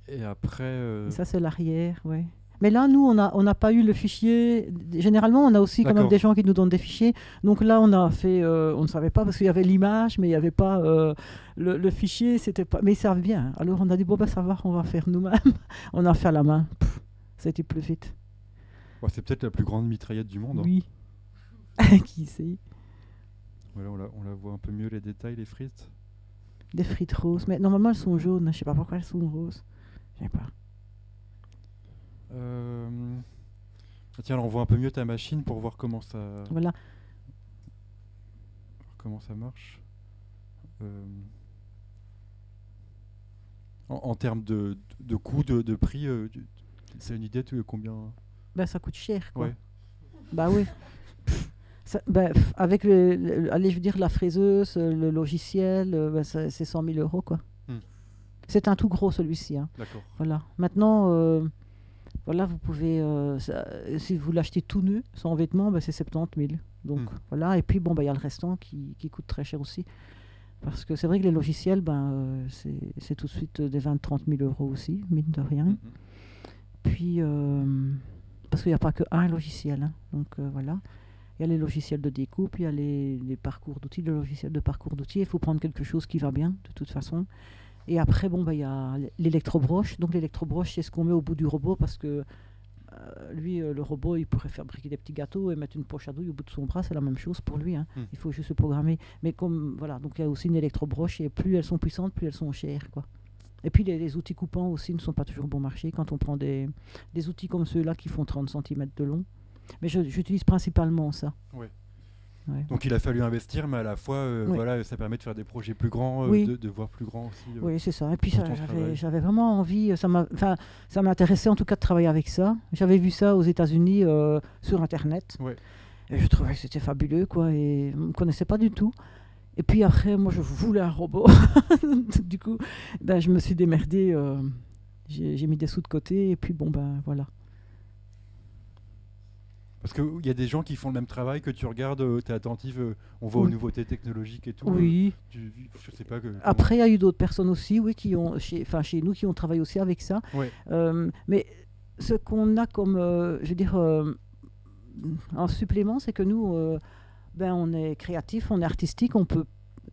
Et après... Ça, c'est l'arrière, oui. Mais là, nous, on n'a pas eu le fichier. Généralement, on a aussi quand même D'accord. des gens qui nous donnent des fichiers. Donc là, on a fait, on ne savait pas parce qu'il y avait l'image, mais il n'y avait pas le fichier. C'était pas. Mais ils servent bien. Alors on a dit bon, ben ça va, on va faire nous-mêmes. On a fait à la main. Pff, ça a été plus vite. Bon, c'est peut-être la plus grande mitraillette du monde. Hein. Oui. Qui sait? Voilà, on la voit un peu mieux les détails, les frites. Des frites roses. Mais normalement, elles sont jaunes. Je sais pas pourquoi elles sont roses. Je sais pas. Tiens, alors on voit un peu mieux ta machine pour voir comment Voilà. ça marche. En termes de coût, de prix, tu as une idée de combien? Ben, ça coûte cher, quoi. Ouais. Bah oui. Avec allez, je veux dire, la fraiseuse, le logiciel, c'est 100 000 euros, quoi. C'est un tout gros, celui-ci. Hein. D'accord. Voilà. Maintenant, voilà, vous pouvez, si vous l'achetez tout nu, sans vêtements, c'est 70 000. Donc, voilà. Et puis, bon, y a le restant qui coûte très cher aussi. Parce que c'est vrai que les logiciels, c'est tout de suite des 20-30 000 euros aussi, mine de rien. Puis, parce qu'il n'y a pas qu'un logiciel. Hein. Donc, voilà. Il y a les logiciels de découpe, il y a les parcours d'outils, le logiciel de parcours d'outils. Il faut prendre quelque chose qui va bien, de toute façon. Et après, il y a l'électrobroche. Donc, l'électrobroche, c'est ce qu'on met au bout du robot parce que lui, le robot, il pourrait fabriquer des petits gâteaux et mettre une poche à douille au bout de son bras. C'est la même chose pour lui. Hein. Il faut juste le programmer. Mais voilà, donc il y a aussi une électrobroche et plus elles sont puissantes, plus elles sont chères, quoi. Et puis, les outils coupants aussi ne sont pas toujours bon marché. Quand on prend des outils comme ceux-là qui font 30 cm de long. Mais j'utilise principalement ça. Ouais. Ouais. Donc il a fallu investir, mais à la fois, Oui. voilà, ça permet de faire des projets plus grands, Oui. de voir plus grand aussi. Oui, c'est ça. Et puis dans ton travail. j'avais vraiment envie, ça m'intéressait en tout cas de travailler avec ça. J'avais vu ça aux États-Unis sur Internet. Ouais. Et je trouvais que c'était fabuleux, quoi. Et je ne me connaissais pas du tout. Et puis après, moi, je voulais un robot. Du coup, je me suis démerdée. J'ai mis des sous de côté. Et puis, voilà. Parce qu'il y a des gens qui font le même travail que tu regardes, tu es attentive, on voit aux nouveautés technologiques et tout. Oui. Je sais pas. Après, il y a eu d'autres personnes aussi, oui, qui ont, chez nous, qui ont travaillé aussi avec ça. Ouais. Mais ce qu'on a comme, je veux dire, en supplément, c'est que nous, on est créatif, on est artistique, on peut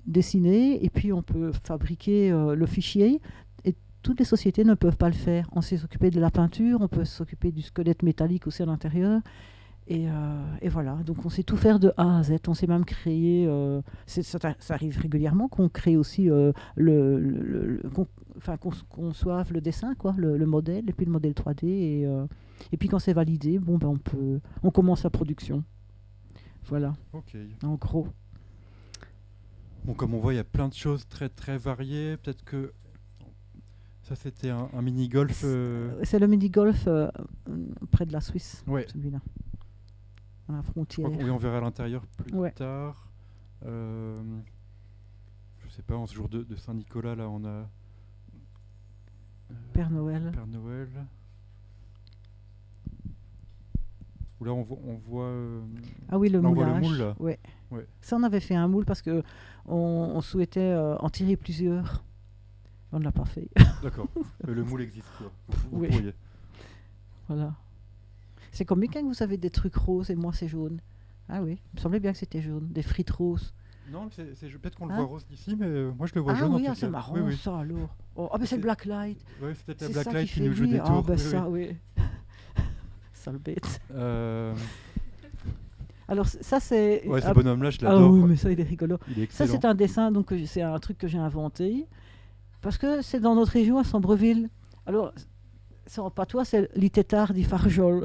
dessiner et puis on peut fabriquer le fichier. Et toutes les sociétés ne peuvent pas le faire. On sait s'occuper de la peinture, on peut s'occuper du squelette métallique aussi à l'intérieur. Et voilà, donc on sait tout faire de A à Z. On sait même créer, ça arrive régulièrement qu'on crée aussi qu'on conçoive le dessin, quoi, le modèle, et puis le modèle 3D. Et puis quand c'est validé, on commence la production. Voilà, en gros. Bon, comme on voit, il y a plein de choses très très variées. Peut-être que ça c'était un mini-golf. C'est le mini-golf près de la Suisse, celui-là. À la frontière. Oui, on verra à l'intérieur plus tard. Je sais pas, en ce jour de Saint-Nicolas, là, on a Père Noël. Là, on voit. Ah oui, le moulage. On voit le moule, là. Ouais. Ça, on avait fait un moule parce que on souhaitait en tirer plusieurs. On ne l'a pas fait. D'accord. Le moule existe, quoi. Vous pourriez. Voilà. C'est comique, hein, que vous avez des trucs roses et moi c'est jaune. Ah oui, il me semblait bien que c'était jaune. Des frites roses. Non, peut-être qu'on le voit rose d'ici, mais moi je le vois jaune. Ah oui, c'est marrant ça alors. Oh, mais c'est le blacklight. Oui, c'est peut-être la blacklight qui nous joue des tours. Ça, oui. Sale bête. Alors ça c'est... Ouais, ce bonhomme-là, je l'adore. Ah oui, mais ça il est rigolo. Il est excellent. Ça c'est un dessin, donc c'est un truc que j'ai inventé. Parce que c'est dans notre région, à Sambreville. Alors... en patois, c'est l'Itétar dit Farjol.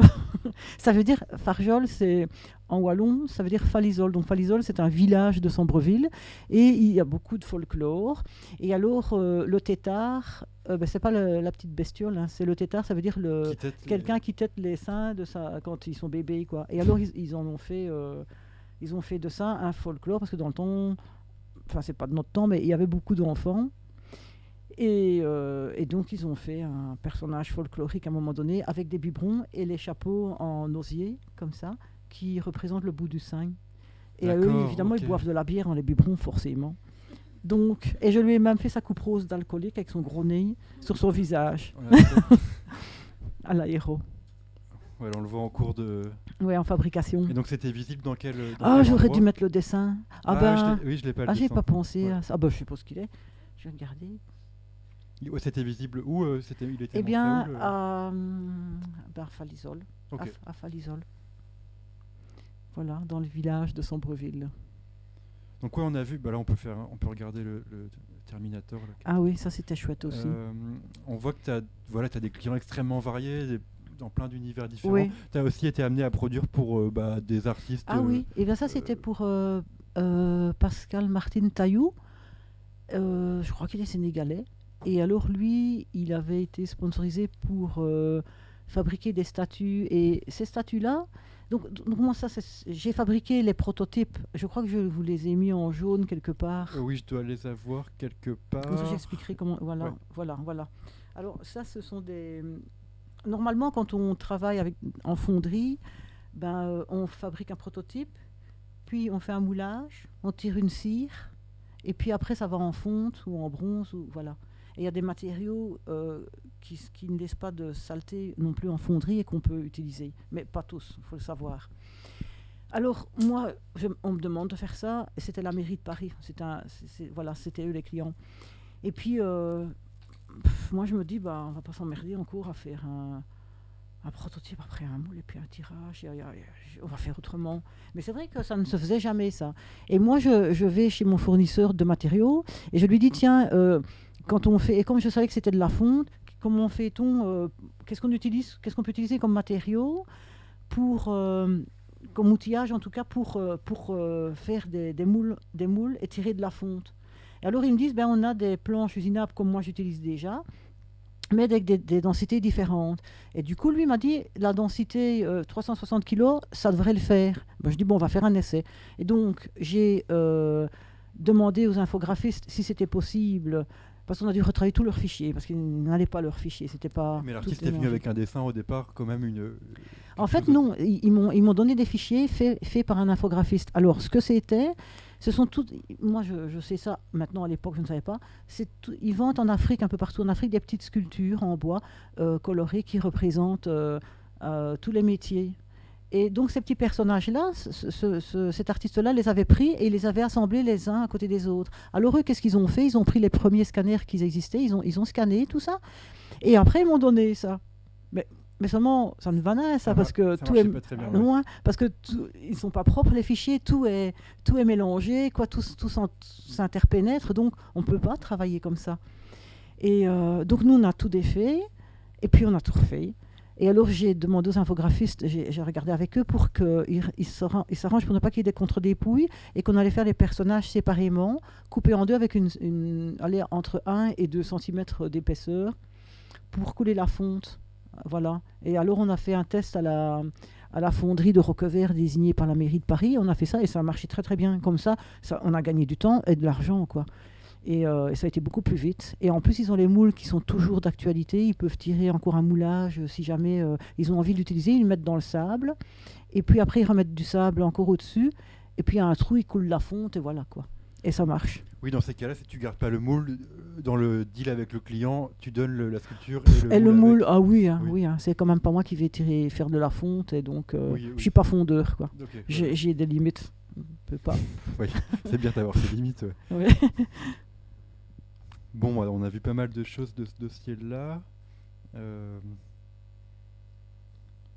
Ça veut dire, Farjol, c'est en wallon, ça veut dire Falisol. Donc Falisol, c'est un village de Sambreville et il y a beaucoup de folklore. Et alors, le tétard, c'est pas la petite bestiole, hein, c'est le tétard, ça veut dire quelqu'un qui tète les seins quand ils sont bébés, quoi. Et alors, ils ont fait de ça un folklore parce que dans le temps, enfin, c'est pas de notre temps, mais il y avait beaucoup d'enfants. Et donc, ils ont fait un personnage folklorique à un moment donné avec des biberons et les chapeaux en osier, comme ça, qui représentent le bout du sein. Et eux, évidemment, ils boivent de la bière dans les biberons, forcément. Donc, et je lui ai même fait sa coupe rose d'alcoolique avec son gros nez sur son visage, à l'aéro. Ouais, on le voit en cours de... Ouais, en fabrication. Et donc c'était visible dans Ah, quel j'aurais endroit? dû mettre le dessin. Ah ben, oui, je l'ai pas le ah, j'ai dessin. pas pensé Ouais. à ça. Ah ben, je sais pas ce qu'il est. Je vais regarder. Ouais, c'était visible où il était Eh montré où bien, ben, Falisol. Ok. À Falisol. Voilà, dans le village de Sombreville. Donc ouais, on a vu, bah là on peut regarder le Terminator. Là. Ah oui, ça c'était chouette aussi. On voit que t'as des clients extrêmement variés, dans plein d'univers différents. Oui. Tu as aussi été amené à produire pour des artistes. Ah oui, et bien ça c'était pour Pascal Martin Taillou. Je crois qu'il est sénégalais. Et alors lui, il avait été sponsorisé pour fabriquer des statues. Et ces statues-là, donc moi ça, j'ai fabriqué les prototypes. Je crois que je vous les ai mis en jaune quelque part. Oui, je dois les avoir quelque part. Comme ça j'expliquerai comment. Voilà, Ouais. voilà. Alors ça, ce sont des... Normalement, quand on travaille en fonderie, ben, on fabrique un prototype, puis on fait un moulage, on tire une cire, et puis après ça va en fonte ou en bronze, ou voilà. Et il y a des matériaux qui ne laissent pas de saleté non plus en fonderie et qu'on peut utiliser, mais pas tous, il faut le savoir. Alors moi, on me demande de faire ça, et c'était la mairie de Paris, voilà, c'était eux les clients. Et puis moi je me dis, bah, on va pas s'emmerder en cours à faire un prototype après un moule et puis un tirage, on va faire autrement. Mais c'est vrai que ça ne se faisait jamais, ça. Et moi, je vais chez mon fournisseur de matériaux et je lui dis, tiens, quand on fait, et comme je savais que c'était de la fonte, comment fait-on, qu'est-ce qu'on peut utiliser comme matériaux pour, comme outillage en tout cas, pour faire des moules et tirer de la fonte. Et alors ils me disent, ben, on a des planches usinables comme moi j'utilise déjà, mais avec des densités différentes. Et du coup, lui m'a dit, la densité 360 kg, ça devrait le faire. Ben, je dis, bon, on va faire un essai. Et donc, j'ai demandé aux infographistes si c'était possible, parce qu'on a dû retravailler tous leurs fichiers, parce qu'ils n'allaient pas leurs fichiers. C'était pas Mais tout l'artiste est venu mélangé. avec un dessin au départ, quand même En fait, non, ils m'ont donné des fichiers faits par un infographiste. Alors, ce que c'était, ce sont toutes. Moi, je sais ça maintenant, à l'époque, je ne savais pas. Ils vendent en Afrique, un peu partout en Afrique, des petites sculptures en bois colorées qui représentent tous les métiers. Et donc, ces petits personnages-là, cet artiste-là les avait pris et les avait assemblés les uns à côté des autres. Alors, eux, qu'est-ce qu'ils ont fait? Ils ont pris les premiers scanners qui existaient, ils ont scanné tout ça. Et après, ils m'ont donné ça. Mais seulement, ça ne va pas, ça, parce que tout est pas très bien, loin, parce que ils sont pas propres les fichiers, tout est mélangé, quoi, tout s'interpénètre, donc on peut pas travailler comme ça. Et donc nous on a tout défait, et puis on a tout refait. Et alors j'ai demandé aux infographistes, j'ai regardé avec eux pour qu'ils s'arrangent pour ne pas qu'il y ait des contre-dépouilles, et qu'on allait faire les personnages séparément, coupés en deux avec allez, entre 1 et 2 cm d'épaisseur, pour couler la fonte. Voilà. Et alors, on a fait un test à la fonderie de Roquevert désignée par la mairie de Paris. On a fait ça et ça a marché très très bien. Comme ça, on a gagné du temps et de l'argent, quoi. Et ça a été beaucoup plus vite. Et en plus, ils ont les moules qui sont toujours d'actualité. Ils peuvent tirer encore un moulage si jamais ils ont envie de l'utiliser. Ils le mettent dans le sable. Et puis après, ils remettent du sable encore au-dessus. Et puis, il y a un trou, ils coulent la fonte et voilà, quoi. Et ça marche. Oui, dans ces cas-là, si tu gardes pas le moule, dans le deal avec le client, tu donnes la sculpture et le moule. avec. Ah oui, Oui. oui, c'est quand même pas moi qui vais faire de la fonte. Et donc, Oui. je suis pas fondeur, quoi. Okay, J'ai des limites. Je peux pas. Oui, c'est bien d'avoir ses limites. Ouais. Ouais. Bon, on a vu pas mal de choses de ce dossier-là.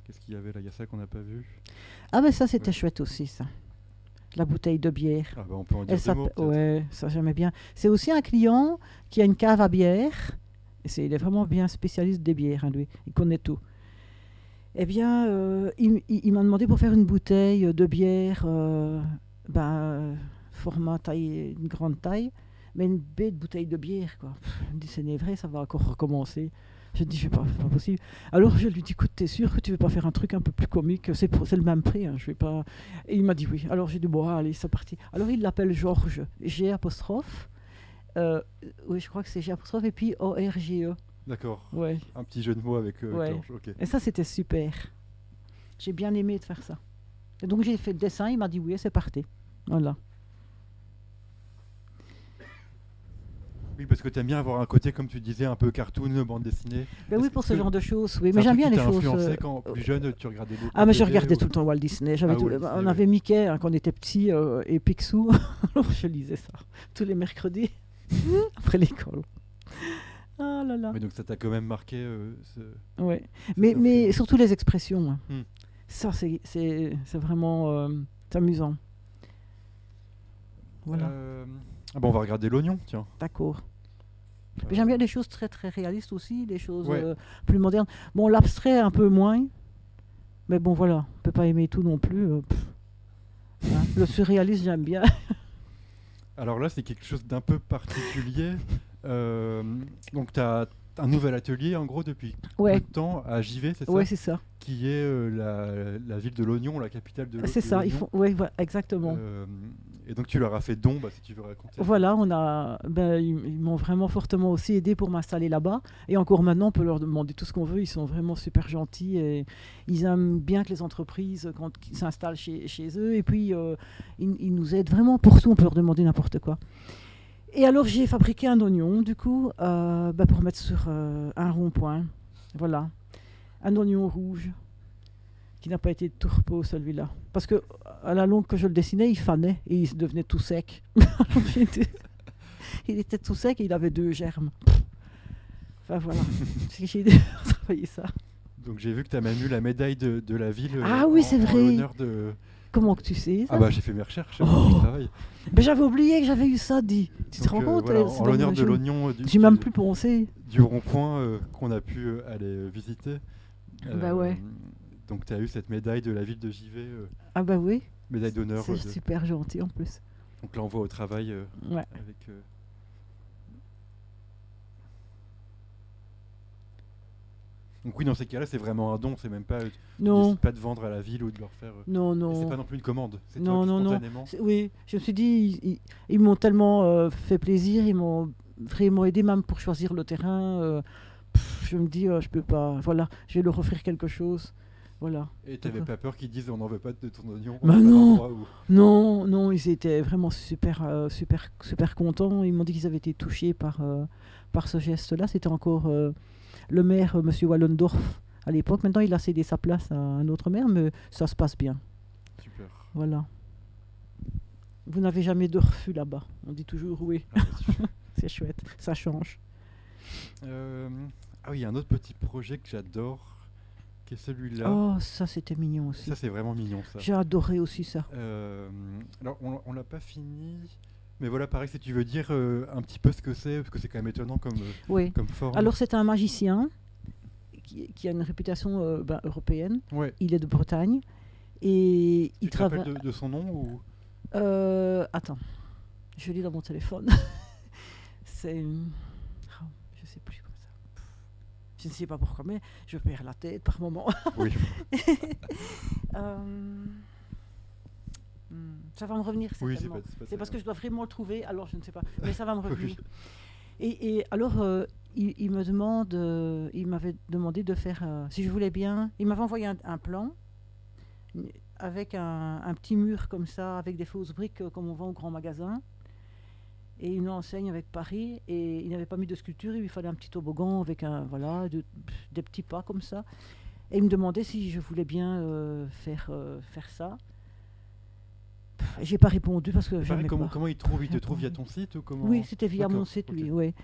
Qu'est-ce qu'il y avait là? Il y a ça qu'on n'a pas vu. Ah ben ça c'était chouette aussi, ça. La bouteille de bière. Ah bah on peut en dire deux mots, peut-être. Ouais, ça j'aimais bien. C'est aussi un client qui a une cave à bière. Il est vraiment bien spécialiste des bières, hein, lui. Il connaît tout. Eh bien, il m'a demandé pour faire une bouteille de bière, format taille, une grande taille, mais une bête bouteille de bière, quoi. Il me dit, c'est vrai, ça va encore recommencer. Je dis, c'est pas possible. Alors je lui dis, écoute, t'es sûr que tu veux pas faire un truc un peu plus comique? C'est le même prix, hein, je vais pas... Et il m'a dit oui. Alors j'ai dit, bon, allez, c'est parti. Alors il l'appelle Georges, G apostrophe. Oui, je crois que c'est G apostrophe, et puis O-R-G-E. D'accord. Ouais. Un petit jeu de mots avec Ouais. Georges, ok. Et ça, c'était super. J'ai bien aimé de faire ça. Et donc j'ai fait le dessin, il m'a dit oui, et c'est parti. Voilà. Oui, parce que tu aimes bien avoir un côté, comme tu disais, un peu cartoon, bande dessinée. Ben oui, pour ce genre de choses, oui. C'est Mais un j'aime truc bien qui les t'a choses. influencé quand plus jeune, tu regardais beaucoup Ah, de mais je BD regardais ou- tout le temps Walt Disney. Ah, Walt On Disney, avait oui. Mickey hein, quand on était petit et Picsou. Alors je lisais ça tous les mercredis après l'école. Ah là là. Mais donc ça t'a quand même marqué Ouais. cette Mais influence. surtout les expressions, hein. Hmm. Ça, c'est vraiment c'est amusant. Voilà, Ah bon, on va regarder l'oignon, tiens. d'accord. Mais Euh, j'aime bien des choses très très réalistes aussi, des choses Ouais. plus modernes. Bon, l'abstrait un peu moins, mais bon voilà, on peut pas aimer tout non plus. Hein. Le surréalisme j'aime bien. Alors là, c'est quelque chose d'un peu particulier. Euh, donc tu as un nouvel atelier, en gros, depuis peu Ouais, de temps à Givet, c'est ça? ouais c'est ça. Qui est la ville de l'oignon, la capitale C'est de ça, l'oignon. ouais, voilà, exactement. Et donc tu leur as fait don, bah, si tu veux raconter. Voilà, ils m'ont vraiment fortement aussi aidé pour m'installer là-bas. Et encore maintenant, on peut leur demander tout ce qu'on veut. Ils sont vraiment super gentils et ils aiment bien que les entreprises, quand ils s'installent chez eux, et puis ils nous aident vraiment pour tout. On peut leur demander n'importe quoi. Et alors, j'ai fabriqué un oignon, du coup, pour mettre sur un rond-point. Voilà, un oignon rouge qui n'a pas été de tourpeau celui-là. Parce que à la longue que je le dessinais, il fanait et il devenait tout sec. Il était tout sec et il avait 2 germes. Enfin voilà, j'ai travaillé ça. Donc j'ai vu que tu as même eu la médaille de la ville Ah oui, c'est en vrai. l'honneur de... Comment que tu sais ça? Ah bah j'ai fait mes recherches Oh. pour le travail. Mais j'avais oublié que j'avais eu ça dit. Tu te Donc, rends compte? voilà, C'est en dans l'honneur mon de jeu. l'oignon J'ai même plus pensé. du rond-point qu'on a pu aller visiter. Bah ouais. Donc tu as eu cette médaille de la ville de Givet, Ah bah oui, médaille d'honneur. c'est super gentil en plus. Donc là on voit au travail Ouais. avec... Donc oui, dans ces cas-là, c'est vraiment un don, c'est même pas... Tu Non, décides pas de vendre à la ville ou de leur faire... non, Et c'est non. pas non plus une commande, c'est Non, toi qui non, non. spontanément... Oui, je me suis dit, ils m'ont tellement fait plaisir, ils m'ont vraiment aidé même pour choisir le terrain. Je me dis, je peux pas, voilà, je vais leur offrir quelque chose. Voilà. Et t'avais pas peur qu'ils disent on n'en veut pas de ton oignon Mais à tel non. endroit où- Non, non, ils étaient vraiment super contents. Ils m'ont dit qu'ils avaient été touchés par ce geste-là. C'était encore le maire, Monsieur Wallendorf, à l'époque. Maintenant, il a cédé sa place à un autre maire, mais ça se passe bien. Super. Voilà. Vous n'avez jamais de refus là-bas. On dit toujours oui. Ah, bah, c'est chouette. C'est chouette, ça change. Ah oui, il y a un autre petit projet que j'adore, qui est celui-là. Oh, ça c'était mignon aussi. Ça, c'est vraiment mignon, ça. J'ai adoré aussi ça. Alors, on l'a pas fini, mais voilà, pareil, si tu veux dire un petit peu ce que c'est, parce que c'est quand même étonnant Oui. comme forme. Alors c'est un magicien qui a une réputation européenne. Ouais. Il est de Bretagne et Tu il te rappelles travaille. de son nom ou... Attends, je lis dans mon téléphone. C'est, oh, je sais plus comme ça. Je ne sais pas pourquoi, mais je perds la tête par moment. Oui. Ça va me revenir Oui, certainement. c'est pas C'est parce très que je dois vraiment le trouver, alors je ne sais pas. Mais ça va me grave. revenir. Oui. Et alors, il me demande, il m'avait demandé de faire, si je voulais bien, il m'avait envoyé un plan avec un petit mur comme ça, avec des fausses briques comme on vend au grand magasin, et une enseigne avec Paris, et il n'avait pas mis de sculpture, il lui fallait un petit toboggan avec des petits pas comme ça. Et il me demandait si je voulais bien faire ça. J'ai pas répondu parce que Pareil, j'aimais pas. comment il te trouve via ton site ou comment... Oui, c'était via mon D'accord, site, ok. lui, oui.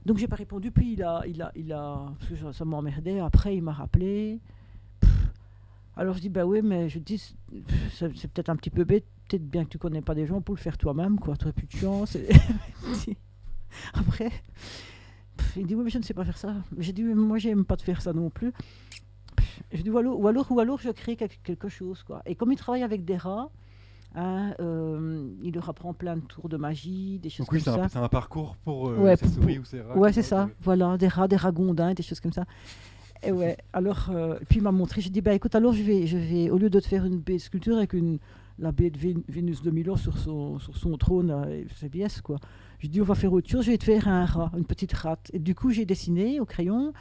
Donc j'ai pas répondu, puis parce que ça m'emmerdait, après il m'a rappelé. Alors je dis, bah oui, mais je dis, c'est peut-être un petit peu bête, peut-être bien que tu connais pas des gens pour le faire toi-même, quoi, tu n'aurais plus de chance. Après, il dit, oui, mais je ne sais pas faire ça. J'ai dit, mais moi, j'aime pas de faire ça non plus. Je dis, ou alors je crée quelque chose, quoi. Et comme il travaille avec des rats, hein, il leur apprend plein de tours de magie, des choses Donc oui, comme ça. c'est un parcours pour Ouais, ces souris ou ces rats. Ouais, qui c'est doivent, ça, voilà, des rats gondins, des choses comme ça. Et ouais, alors, puis il m'a montré, j'ai dit, bah écoute, alors je vais, au lieu de te faire une baie de sculpture avec la baie de Vénus de Milo sur son trône, c'est bien, quoi. Je dis, on va faire autre chose, je vais te faire un rat, une petite rate. Et du coup, j'ai dessiné au crayon,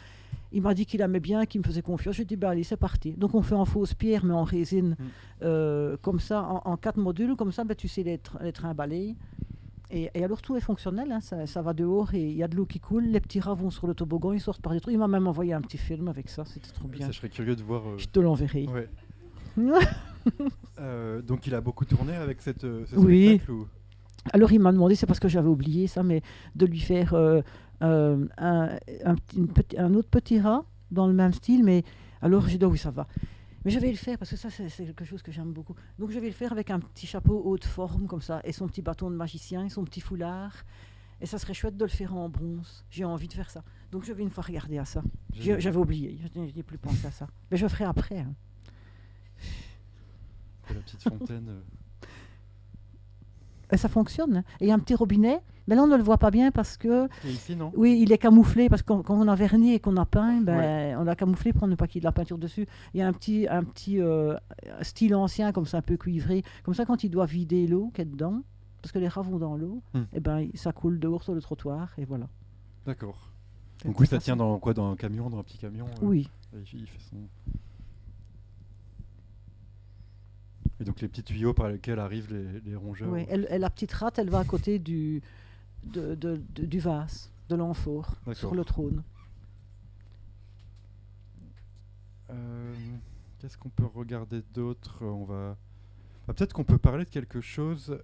il m'a dit qu'il aimait bien, qu'il me faisait confiance, j'ai dit, bah allez, c'est parti. Donc on fait en fausse pierre, mais en résine, comme ça, en 4 modules, comme ça, bah, tu sais les trimballer. Et alors tout est fonctionnel, hein, ça va dehors et il y a de l'eau qui coule, les petits rats vont sur le toboggan, ils sortent par des trucs. Il m'a même envoyé un petit film avec ça, c'était trop bien. Ça, je serais curieux de voir. Je te l'enverrai. Ouais. Donc il a beaucoup tourné avec ce Oui. spectacle ou... Alors il m'a demandé, c'est parce que j'avais oublié ça, mais de lui faire un autre petit rat dans le même style, mais alors j'ai dit oui ça va. Mais je vais le faire parce que ça c'est quelque chose que j'aime beaucoup. Donc je vais le faire avec un petit chapeau haute forme comme ça, et son petit bâton de magicien, et son petit foulard. Et ça serait chouette de le faire en bronze. J'ai envie de faire ça. Donc je vais une fois regarder à ça. J'avais oublié, je n'ai plus pensé à ça. Mais je le ferai après. Hein. La petite fontaine. Et ça fonctionne. Hein. Et il y a un petit robinet. Mais là, on ne le voit pas bien parce que... Et ici, non? Oui, il est camouflé parce que quand on a verni et qu'on a peint, Ouais. on l'a camouflé pour ne pas qu'il y ait de la peinture dessus. Il y a un petit style ancien, comme ça, un peu cuivré. Comme ça, quand il doit vider l'eau qui est dedans, parce que les rats vont dans l'eau, et ben, ça coule dehors sur le trottoir, et voilà. D'accord. C'est Donc oui, ça façon. tient dans quoi? Dans un camion, dans un petit camion Oui. Il fait son... Et donc les petits tuyaux par lesquels arrivent les rongeurs. Oui. Et la petite rate, elle va à côté du vase, de l'amphore, sur le trône. Qu'est-ce qu'on peut regarder d'autre? Peut-être qu'on peut parler de quelque chose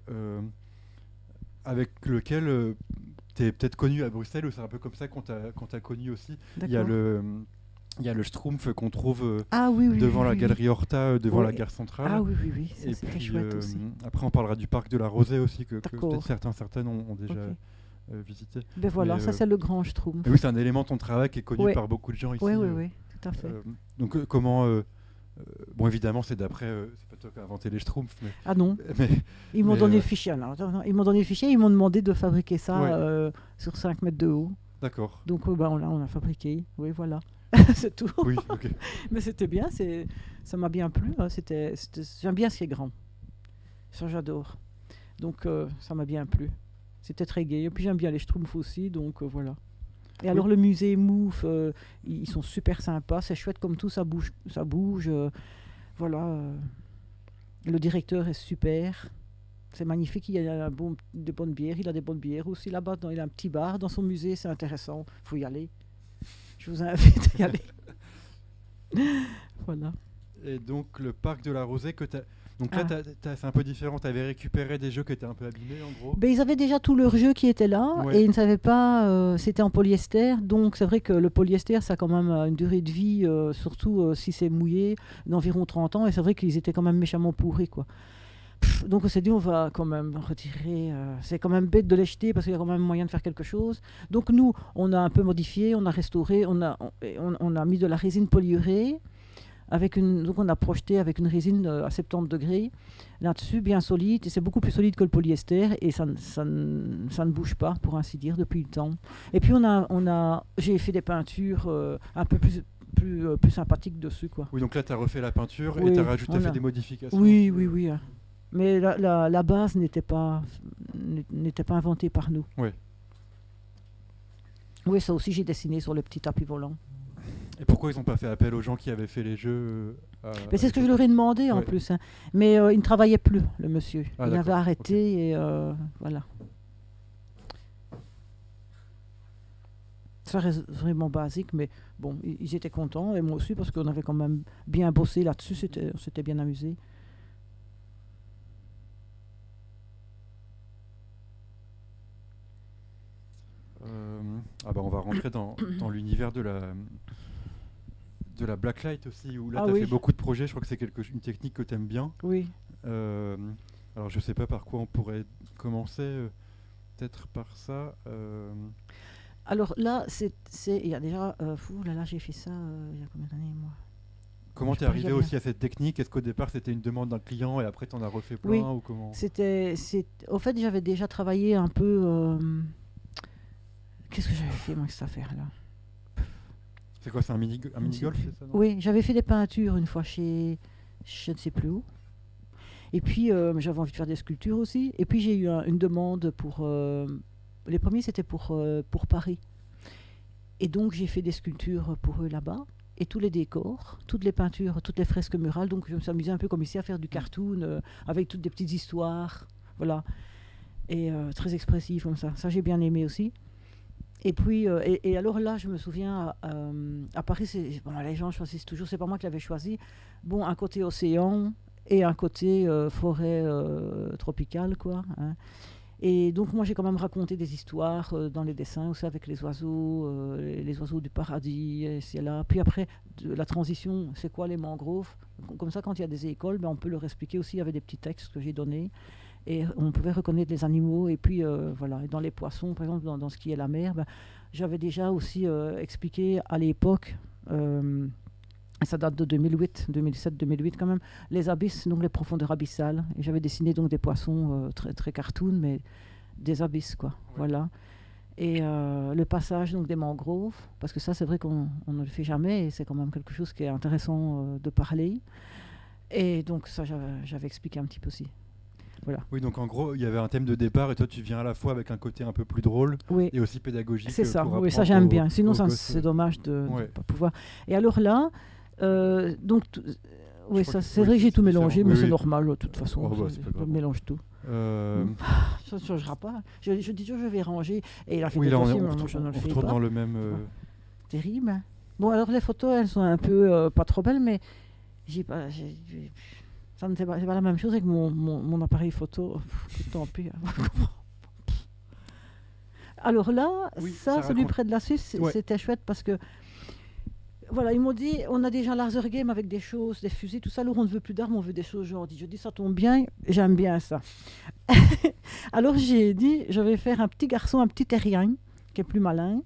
avec lequel tu es peut-être connu à Bruxelles, ou c'est un peu comme ça qu'on t'a connu aussi. Il y a le Schtroumpf qu'on trouve devant la galerie Horta, devant la gare centrale. Ah oui, ça, c'était chouette aussi. Après, on parlera du parc de la Rosée aussi, que peut-être certaines ont déjà visité. Ben voilà, ça c'est le grand Schtroumpf. Oui, c'est un élément de ton travail qui est connu par beaucoup de gens ici. Oui, tout à fait. Donc comment... bon, évidemment, c'est d'après... c'est pas toi qui as inventé les Schtroumpfs. Mais, ah non, ils m'ont donné le fichier. Alors, ils m'ont donné le fichier, ils m'ont demandé de fabriquer ça sur 5 mètres de haut. D'accord. Donc on a fabriqué, oui, voilà. C'est tout. Oui, ok. Mais c'était bien, ça m'a bien plu. Hein. J'aime bien ce qui est grand. Ça, j'adore. Donc, ça m'a bien plu. C'était très gai. Et puis, j'aime bien les Schtroumpfs aussi, donc voilà. Et alors, le musée Mouf, ils sont super sympas. C'est chouette comme tout, ça bouge. Voilà. Le directeur est super. C'est magnifique. Il a des bonnes bières. Il a des bonnes bières aussi là-bas. Il a un petit bar dans son musée. C'est intéressant. Il faut y aller. Je vous invite à y aller. Voilà. Et donc, le parc de la Rosée que tu as... Donc là, c'est un peu différent. Tu avais récupéré des jeux qui étaient un peu abîmés, en gros. Ben, ils avaient déjà tous leurs jeux qui étaient là et ils ne savaient pas. C'était en polyester. Donc, c'est vrai que le polyester, ça a quand même une durée de vie, surtout si c'est mouillé, d'environ 30 ans. Et c'est vrai qu'ils étaient quand même méchamment pourris, quoi. Donc, on s'est dit, on va quand même retirer. C'est quand même bête de les jeter parce qu'il y a quand même moyen de faire quelque chose. Donc, nous, on a un peu modifié, on a restauré, on a mis de la résine polyurée. Donc on a projeté avec une résine à 70 degrés là-dessus, bien solide, et c'est beaucoup plus solide que le polyester, et ça ne bouge pas, pour ainsi dire, depuis le temps. Et puis j'ai fait des peintures un peu plus sympathiques dessus, quoi. Oui, donc là tu as refait la peinture et tu as fait des modifications. Oui. Mais la base n'était pas inventée par nous. Oui. Oui, ça aussi j'ai dessiné sur le petit tapis volant. Et pourquoi ils n'ont pas fait appel aux gens qui avaient fait les jeux Mais c'est ce que je leur ai demandé en plus. Hein. Mais il ne travaillait plus, le monsieur. Il avait arrêté et voilà. Ça reste vraiment basique, mais bon, ils étaient contents et moi aussi parce qu'on avait quand même bien bossé là-dessus. On s'était bien amusé. On va rentrer dans l'univers de la blacklight aussi, où là tu as fait beaucoup de projets. Je crois que c'est une technique que tu aimes bien. Oui. Alors je sais pas par quoi on pourrait commencer, peut-être par ça. Alors là, il y a déjà... j'ai fait ça il y a combien d'années, moi? Comment tu es arrivé aussi à cette technique? Est-ce qu'au départ c'était une demande d'un client et après tu en as refait plein ou comment? Au fait, j'avais déjà travaillé un peu... Qu'est-ce que j'avais fait, moi, avec cette affaire-là? C'est quoi, c'est un mini-golf, c'est ça, non? Oui, j'avais fait des peintures une fois chez je ne sais plus où. Et puis, j'avais envie de faire des sculptures aussi. Et puis, j'ai eu une demande pour... les premiers, c'était pour Paris. Et donc, j'ai fait des sculptures pour eux là-bas. Et tous les décors, toutes les peintures, toutes les fresques murales. Donc, je me suis amusée un peu comme ici à faire du cartoon avec toutes des petites histoires. Voilà. et très expressif comme ça. Ça, j'ai bien aimé aussi. Et puis, et alors là, je me souviens, à Paris, bon, les gens choisissent toujours, c'est pas moi qui l'avais choisi. Bon, un côté océan et un côté forêt tropicale, quoi. Hein. Et donc, moi, j'ai quand même raconté des histoires dans les dessins aussi avec les oiseaux du paradis, et c'est là. Puis après, la transition, c'est quoi les mangroves? Comme ça, quand il y a des écoles, ben, on peut leur expliquer aussi avec des petits textes que j'ai donnés. Et on pouvait reconnaître les animaux. Et puis, voilà. Et dans les poissons, par exemple, dans ce qui est la mer, ben, j'avais déjà aussi expliqué à l'époque, ça date de 2008, 2007-2008 quand même, les abysses, donc les profondeurs abyssales. Et j'avais dessiné donc des poissons très, très cartoon, mais des abysses, quoi. Ouais. Voilà. Et le passage donc des mangroves, parce que ça, c'est vrai qu'on ne le fait jamais, et c'est quand même quelque chose qui est intéressant de parler. Et donc, ça, j'avais expliqué un petit peu aussi. Voilà. Oui, donc en gros, il y avait un thème de départ et toi, tu viens à la fois avec un côté un peu plus drôle et aussi pédagogique. C'est ça, oui, ça j'aime bien. Sinon, c'est dommage de ne pas pouvoir. Et alors là, donc, oui, ça, c'est vrai que j'ai tout mélangé, mais c'est normal, de toute façon. Je mélange tout. Ça ne changera pas. Je dis toujours, je vais ranger. Et la photo aussi, je ne le fais pas. Dans le même. Terrible. Bon, alors les photos, elles sont un peu pas trop belles, mais ça ne c'est pas la même chose avec mon appareil photo. Tant pis. Alors là, celui près de la Suisse, c'était chouette parce que voilà, ils m'ont dit, on a déjà laser game avec des choses, des fusils, tout ça, alors on ne veut plus d'armes, on veut des choses gentilles. Je dis, ça tombe bien, j'aime bien ça. Alors j'ai dit, je vais faire un petit garçon, un petit terrien, qui est plus malin,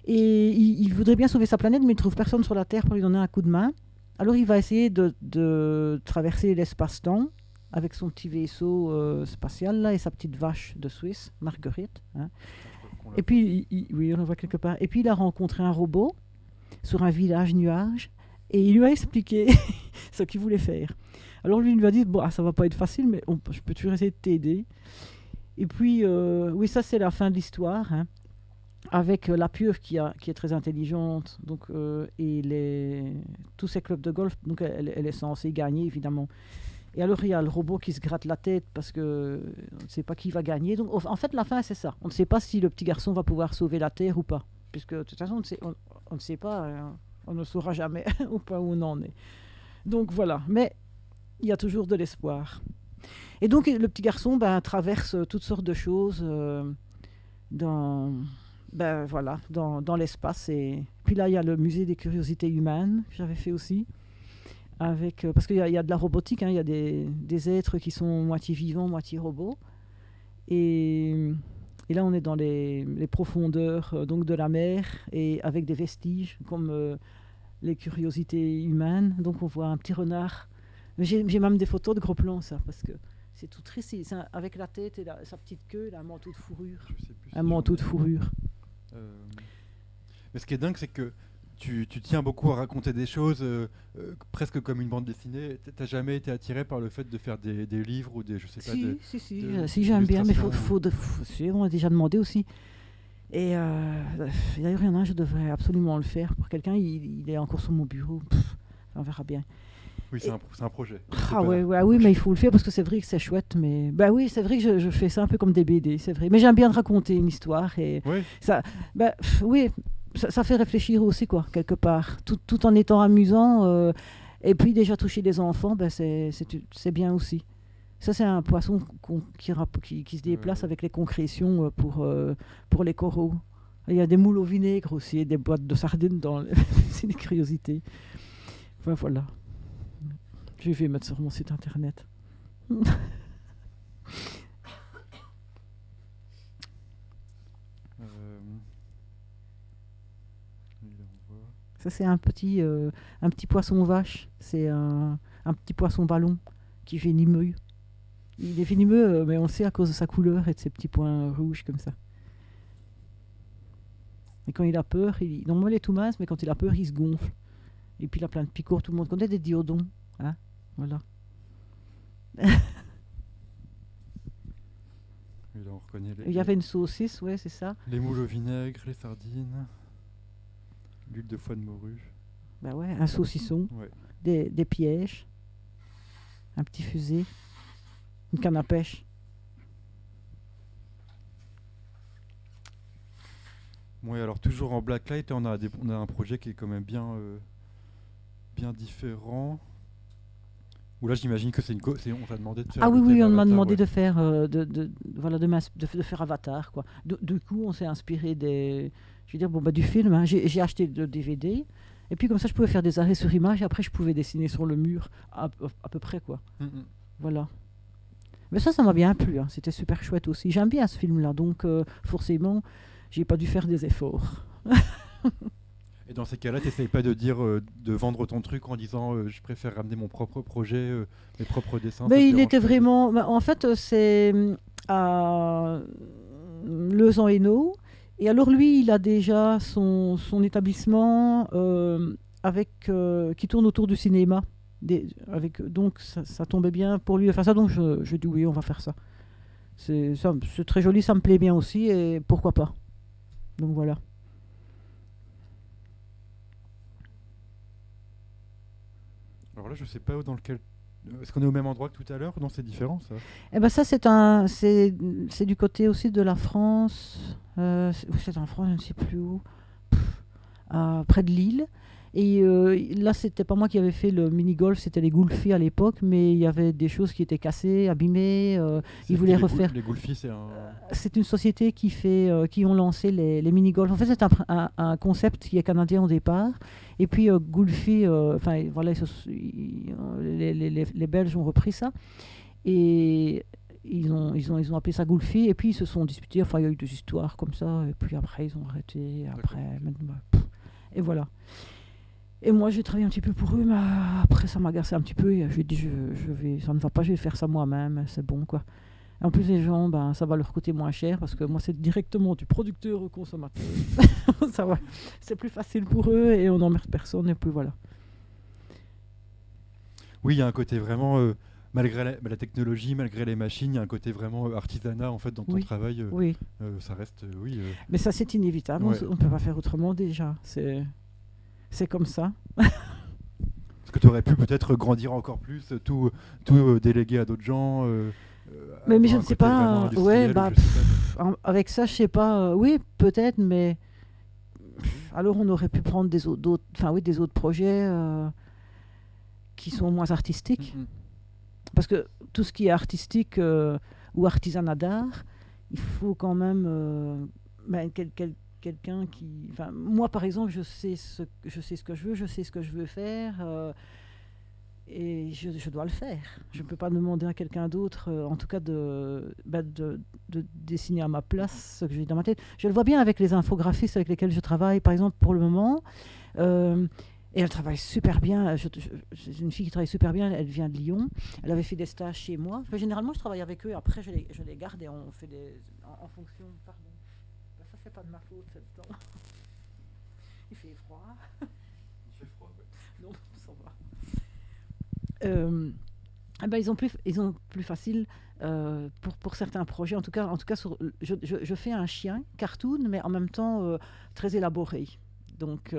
et il voudrait bien sauver sa planète, mais il ne trouve personne sur la Terre pour lui donner un coup de main. Alors il va essayer de traverser l'espace-temps avec son petit vaisseau spatial là, et sa petite vache de Suisse, Marguerite. Hein. Et puis, oui, on la voit quelque part. Et puis il a rencontré un robot sur un village nuage et il lui a expliqué ce qu'il voulait faire. Alors lui, il lui a dit, bon, ça va pas être facile, mais je peux toujours essayer de t'aider. Et puis, oui, ça c'est la fin de l'histoire. Hein. Avec la pieuvre qui est très intelligente, donc, et tous ces clubs de golf, donc elle est censée gagner évidemment. Et alors il y a le robot qui se gratte la tête parce qu'on ne sait pas qui va gagner. Donc en fait la fin c'est ça. On ne sait pas si le petit garçon va pouvoir sauver la Terre ou pas, puisque de toute façon on ne sait pas, on ne saura jamais au point où on en est. Donc voilà, mais il y a toujours de l'espoir. Et donc le petit garçon traverse toutes sortes de choses dans l'espace. Et puis là, il y a le musée des curiosités humaines que j'avais fait aussi. Parce qu'il y a de la robotique, hein, il y a des êtres qui sont moitié vivants, moitié robots. Et là, on est dans les profondeurs donc de la mer, et avec des vestiges comme les curiosités humaines. Donc on voit un petit renard. J'ai même des photos de gros plans, ça, parce que c'est tout triste. Avec la tête et sa petite queue, un manteau de fourrure. Un manteau de fourrure. Mais ce qui est dingue, c'est que tu tiens beaucoup à raconter des choses presque comme une bande dessinée. T'as jamais été attiré par le fait de faire des livres ou des, je sais pas, si j'aime bien, mais on a déjà demandé aussi. Et d'ailleurs, il y en a un, je devrais absolument le faire pour quelqu'un. Il est encore sur mon bureau. On verra bien. Oui, c'est un projet. Oui, mais il faut le faire parce que c'est vrai que c'est chouette. Mais oui, c'est vrai que je fais ça un peu comme des BD, c'est vrai. Mais j'aime bien raconter une histoire et ça, ça fait réfléchir aussi, quoi, quelque part, tout en étant amusant. Et puis déjà toucher les enfants, c'est bien aussi. Ça, c'est un poisson qui se déplace avec les concrétions pour les coraux. Il y a des moules au vinaigre aussi et des boîtes de sardines dans c'est des curiosités. Voilà. Je vais mettre sur mon site internet. Ça, c'est un petit poisson vache. C'est un petit poisson ballon qui est venimeux. Il est venimeux, mais on sait à cause de sa couleur et de ses petits points rouges comme ça. Et quand il a peur, normalement il est tout mince, mais quand il a peur, il se gonfle. Et puis il a plein de picots. Tout le monde connaît des diodons. Hein, voilà. Et là, on reconnaît il y avait une saucisse, ouais, c'est ça. Les moules au vinaigre, les sardines, l'huile de foie de morue. Un saucisson, des pièges, un petit fusil, une canne à pêche. Oui, alors toujours en blacklight, on a un projet qui est quand même bien différent. Où là, j'imagine que on t'a demandé de faire Ah le oui, thème oui, on m'a Avatar, demandé ouais. de faire, voilà, de faire Avatar, quoi. Du coup, on s'est inspiré je veux dire, bon, bah, du film, hein. J'ai acheté le DVD, et puis comme ça, je pouvais faire des arrêts sur image, et après, je pouvais dessiner sur le mur, à peu près, quoi. Mhm. Voilà. Mais ça m'a bien plu, hein. C'était super chouette aussi. J'aime bien ce film-là, donc forcément, j'ai pas dû faire des efforts. Et dans ces cas-là, t'essayes pas de dire de vendre ton truc en disant je préfère ramener mon propre projet, mes propres dessins, ça te Mais il dérange était pas de... vraiment. Bah, en fait, c'est à Lezan Hainaut. Et alors, lui, il a déjà son établissement qui tourne autour du cinéma. Donc, ça tombait bien pour lui de faire ça. Donc, je dis oui, on va faire ça. C'est très joli, ça me plaît bien aussi. Et pourquoi pas. Donc, voilà. Alors là, je sais pas dans lequel... Est-ce qu'on est au même endroit que tout à l'heure? Non, c'est différent, ça. Et ben ça, c'est du côté aussi de la France. C'est en France, je ne sais plus où. Près de Lille. Et là, c'était pas moi qui avais fait le mini-golf, c'était les Goulfi à l'époque, mais il y avait des choses qui étaient cassées, abîmées. Ils voulaient refaire. Les Goulfi, c'est un... C'est une société qui ont lancé les mini-golf. En fait, c'est un concept qui est canadien au départ. Et puis, Goulfi, enfin, voilà, les Belges ont repris ça. Et ils ont appelé ça Goulfi. Et puis, ils se sont disputés. Enfin, il y a eu des histoires comme ça. Et puis après, ils ont arrêté. Après, maintenant, et voilà. Et moi, j'ai travaillé un petit peu pour eux, mais après, ça m'a agacé un petit peu. Et j'ai dit, ça ne va pas, je vais faire ça moi-même, c'est bon, quoi. Et en plus, les gens, ben, ça va leur coûter moins cher, parce que moi, c'est directement du producteur au consommateur. Ça va, c'est plus facile pour eux, et on n'emmerde personne, et puis voilà. Oui, il y a un côté vraiment... malgré la technologie, malgré les machines, il y a un côté vraiment artisanat, en fait, dans ton Oui, travail. oui. Ça reste... oui. Mais ça, c'est inévitable, Ouais. on ne peut pas faire autrement déjà. C'est comme ça. Parce que tu aurais pu peut-être grandir encore plus, tout déléguer à d'autres gens. Mais Avoir je un ne sais côté vraiment pas, industriel, ou je sais pas, avec ça, je sais pas, oui, peut-être, mais alors on aurait pu prendre des autres projets qui sont moins artistiques. Mhm. Parce que tout ce qui est artistique ou artisanat d'art, il faut quand même quelqu'un qui... Enfin, moi, par exemple, je sais ce que je veux, je sais ce que je veux faire, et je dois le faire. Je ne peux pas demander à quelqu'un d'autre, en tout cas, de dessiner à ma place ce que j'ai dans ma tête. Je le vois bien avec les infographistes avec lesquels je travaille, par exemple, pour le moment. Et elle travaille super bien. C'est une fille qui travaille super bien. Elle vient de Lyon. Elle avait fait des stages chez moi. Enfin, généralement, je travaille avec eux. Après, je les garde et on fait en fonction. Pardon. Ben, ça, c'est pas de ma faute, c'est le temps. Il fait froid. Il fait froid, ouais. Non, ça va. Ben, ils ont plus facile pour certains projets. En tout cas je fais un chien cartoon, mais en même temps très élaboré. Donc,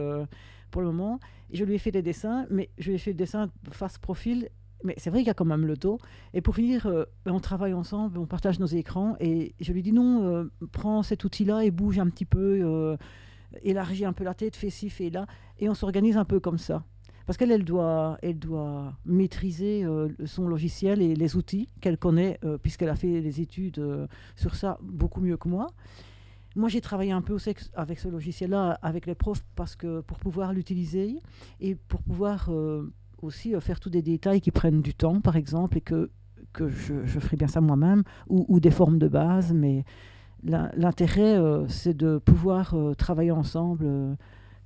pour le moment, je lui ai fait des dessins, mais je lui ai fait des dessins face profil. Mais c'est vrai qu'il y a quand même le dos. Et pour finir, on travaille ensemble, on partage nos écrans. Et je lui dis non, prends cet outil-là et bouge un petit peu, élargis un peu la tête, fais ci, fais là. Et on s'organise un peu comme ça. Parce elle doit maîtriser son logiciel et les outils qu'elle connaît, puisqu'elle a fait des études sur ça beaucoup mieux que moi. Moi, j'ai travaillé un peu aussi avec ce logiciel-là, avec les profs, parce que pour pouvoir l'utiliser et pour pouvoir aussi faire tous des détails qui prennent du temps, par exemple, et que je ferai bien ça moi-même, ou des formes de base. Mais l'intérêt, c'est de pouvoir travailler ensemble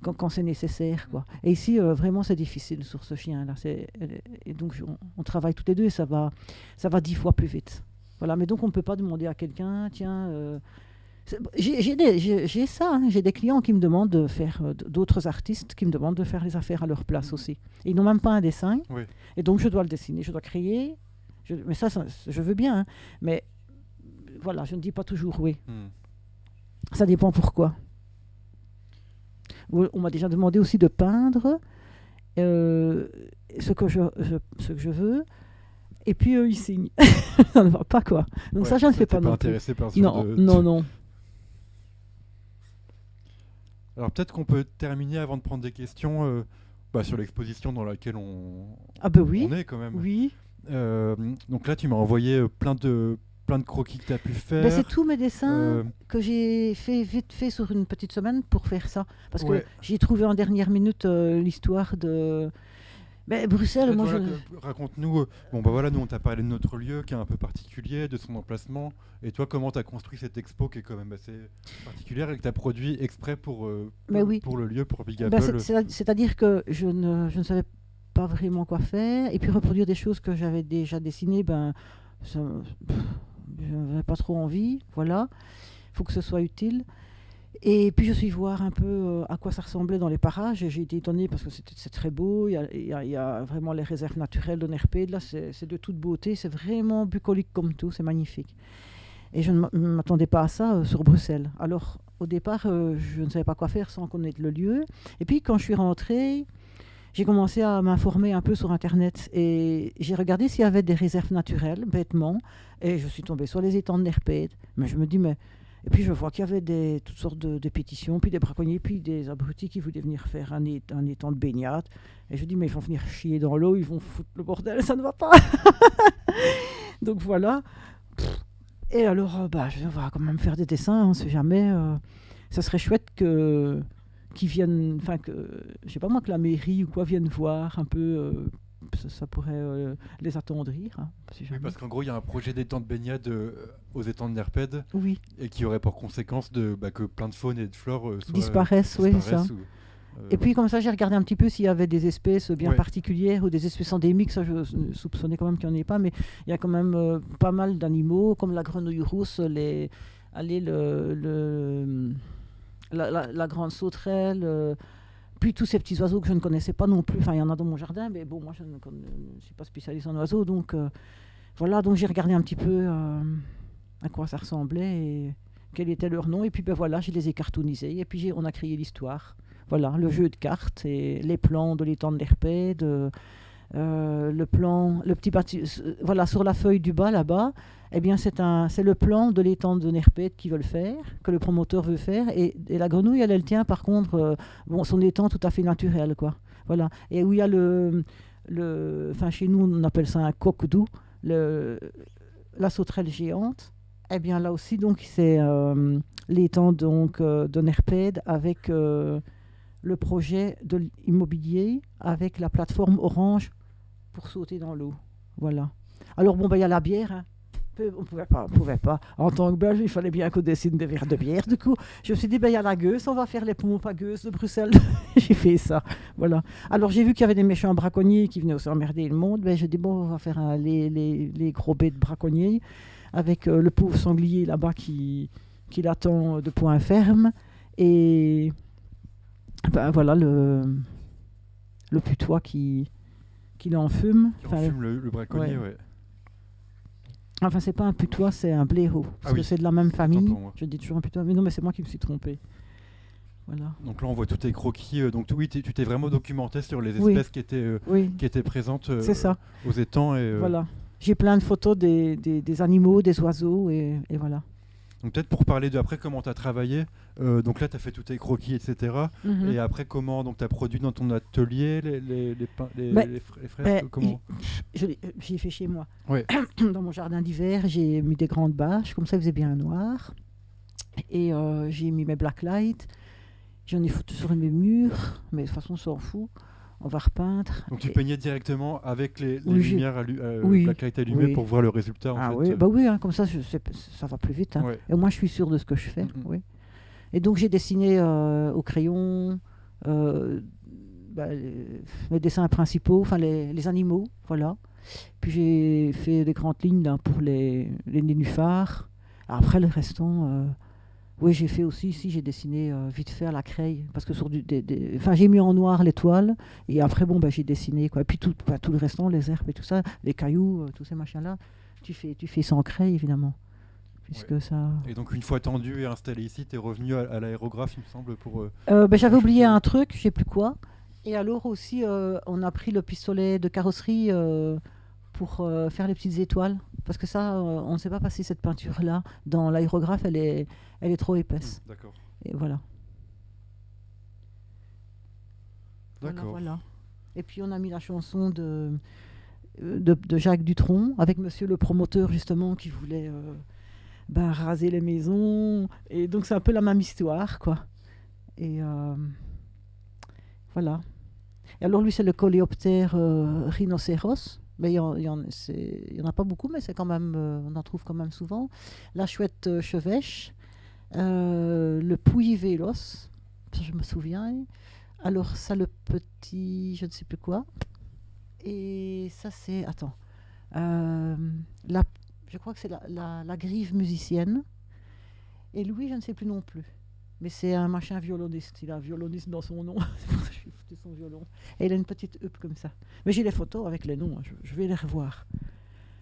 quand c'est nécessaire, quoi. Et ici, vraiment, c'est difficile sur ce chien-là. Et donc, on travaille tous les deux et ça va 10 fois plus vite. Voilà. Mais donc, on ne peut pas demander à quelqu'un, tiens... J'ai ça, hein. J'ai des clients qui me demandent de faire, d'autres artistes qui me demandent de faire les affaires à leur place aussi. Et ils n'ont même pas un dessin, Oui. et donc je dois le dessiner, je dois créer. Mais ça, je veux bien, hein. Mais voilà, je ne dis pas toujours oui. Ça dépend pourquoi. On m'a déjà demandé aussi de peindre ce que je veux. Et puis eux, ils signent. Ça ne va pas, quoi. Donc Ouais, ça, je ne fais pas t'es pas non plus. intéressé par ce Non, genre de... non, non. Alors peut-être qu'on peut terminer avant de prendre des questions sur l'exposition dans laquelle Ah ben oui, on est quand même. oui. Donc là, tu m'as envoyé plein de croquis que tu as pu Ben, c'est faire. tous mes dessins Euh, que j'ai fait vite fait sur une petite semaine pour faire ça. Parce que ouais. j'ai trouvé en dernière minute l'histoire de... Ben, Bruxelles, Peut-être moi je... voilà, raconte-nous. Bon bah voilà, nous on t'a parlé de notre lieu qui est un peu particulier, de son emplacement. Et toi, comment tu as construit cette expo qui est quand même assez particulière et que tu as produit exprès Ben oui. pour le lieu, pour Big Ben, Apple. c'est-à-dire que je ne savais pas vraiment quoi faire. Et puis reproduire des choses que j'avais déjà dessinées, ben, ça, pff, je n'avais pas trop envie. Voilà. Il faut que ce soit utile. Et puis je suis voir un peu à quoi ça ressemblait dans les parages. Et j'ai été étonnée parce que c'est très beau. Il y a vraiment les réserves naturelles de Nerpede. Là, c'est de toute beauté. C'est vraiment bucolique comme tout. C'est magnifique. Et je ne m'attendais pas à ça sur Bruxelles. Alors, au départ, je ne savais pas quoi faire sans connaître le lieu. Et puis, quand je suis rentrée, j'ai commencé à m'informer un peu sur Internet. Et j'ai regardé s'il y avait des réserves naturelles, bêtement. Et je suis tombée sur les étangs de Nerpede. Mais je me dis, mais... Et puis, je vois qu'il y avait toutes sortes de pétitions, puis des braconniers, puis des abrutis qui voulaient venir faire un étang de baignade. Et je dis, mais ils vont venir chier dans l'eau, ils vont foutre le bordel, ça ne va pas. Donc, voilà. Et alors, on va quand même faire des dessins, on ne sait jamais. Ça serait chouette qu'ils viennent, enfin que, je sais pas moi, que la mairie ou quoi vienne voir un peu. Ça pourrait les attendrir, hein, si Oui, jamais. parce qu'en gros, il y a un projet d'étang de baignade aux étangs de Nerpede Oui, et qui aurait pour conséquence que plein de faune et de flore disparaissent, oui, c'est ça. disparaissent. Et puis comme ça, j'ai regardé un petit peu s'il y avait des espèces bien Ouais. particulières ou des espèces endémiques. Ça, je soupçonnais quand même qu'il n'y en ait pas, mais il y a quand même pas mal d'animaux, comme la grenouille rousse, allez, la grande sauterelle, puis tous ces petits oiseaux que je ne connaissais pas non plus. Enfin, il y en a dans mon jardin, mais bon, moi, je ne suis pas spécialiste en oiseaux, donc voilà. Donc j'ai regardé un petit peu à quoi ça ressemblait et quel était leur nom. Et puis ben voilà, je les ai cartoonisés. Et puis on a créé l'histoire. Voilà, le jeu de cartes et les plans de l'étang de Nerpede, le plan, le petit voilà, sur la feuille du bas là-bas, eh bien c'est le plan de l'étang de Nerpede qu'ils veulent faire, que le promoteur veut faire, et la grenouille, elle tient par contre, son étang tout à fait naturel, quoi. Voilà, et où il y a enfin chez nous on appelle ça un coq-doux, la sauterelle géante. Eh bien là aussi donc c'est l'étang donc de Nerpede avec le projet de l'immobilier avec la plateforme Orange pour sauter dans l'eau. Voilà. Alors bon, il y a la bière. Hein. On pouvait pas. En tant que Belge, il fallait bien qu'on dessine des verres de bière. Du coup, je me suis dit, il y a la gueuse, on va faire les pompes à gueuse de Bruxelles. J'ai fait ça. Voilà. Alors j'ai vu qu'il y avait des méchants braconniers qui venaient aussi emmerder le monde. Ben, j'ai dit, bon, on va faire les gros bêtes braconniers avec le pauvre sanglier là-bas qui l'attend de point ferme. Et ben, voilà le putois qui l'enfume. Qui enfume le braconnier, ouais. Enfin, c'est pas un putois, c'est un blaireau. Parce que c'est de la même famille. Je dis toujours un putois, mais non, mais c'est moi qui me suis trompée. Voilà. Donc là, on voit tous tes croquis. Donc oui, tu t'es vraiment documenté sur les espèces qui étaient présentes aux étangs. Et, voilà. J'ai plein de photos des animaux, des oiseaux, et voilà. Donc peut-être pour parler de après comment tu as travaillé, donc là tu as fait tous tes croquis, etc. Mm-hmm. Et après comment tu as produit dans ton atelier les fresques comment j'ai fait chez moi. Ouais. Dans mon jardin d'hiver, j'ai mis des grandes bâches, comme ça il faisait bien noir. Et j'ai mis mes blacklights, j'en ai foutu sur mes murs, mais de toute façon on s'en fout. On va repeindre. Donc tu peignais directement avec les lumières blacklight allumées pour voir le résultat en fait. Oui, bah oui, hein, comme ça ça va plus vite. Hein. Ouais. Et moi je suis sûre de ce que je fais. Mm-hmm. Oui. Et donc j'ai dessiné au crayon mes dessins principaux, enfin les animaux, voilà. Puis j'ai fait des grandes lignes là, pour les nénuphars. Après le restant, oui, j'ai fait aussi, ici, j'ai dessiné vite fait à la craie, parce que sur j'ai mis en noir les toiles, et après, j'ai dessiné, quoi. Et puis tout le restant, les herbes et tout ça, les cailloux, tous ces machins-là, tu fais sans craie, évidemment. Puisque ça... Et donc, une fois tendu et installé ici, tu es revenu à l'aérographe, il me semble, pour... j'avais oublié un truc, je sais plus quoi. Et alors aussi, on a pris le pistolet de carrosserie pour faire les petites étoiles. Parce que ça, on ne sait pas passer cette peinture-là. Dans l'aérographe, elle est trop épaisse. D'accord. Et voilà. D'accord. Voilà. Et puis on a mis la chanson de Jacques Dutronc, avec monsieur le promoteur justement qui voulait raser les maisons. Et donc c'est un peu la même histoire, quoi. Et voilà. Et alors lui c'est le coléoptère rhinocéros. Mais il y en a pas beaucoup, mais c'est quand même, on en trouve quand même souvent. La chouette chevêche, le pouilly vélos, ça je me souviens. Alors ça le petit, je ne sais plus quoi. Et ça c'est, attends, euh, la, je crois que c'est la grive musicienne. Et Louis, je ne sais plus non plus. Mais c'est un machin violoniste. Il a violoniste dans son nom. C'est pour ça que je suis foutu son violon. Et il a une petite huppe comme ça. Mais j'ai les photos avec les noms. Je vais les revoir.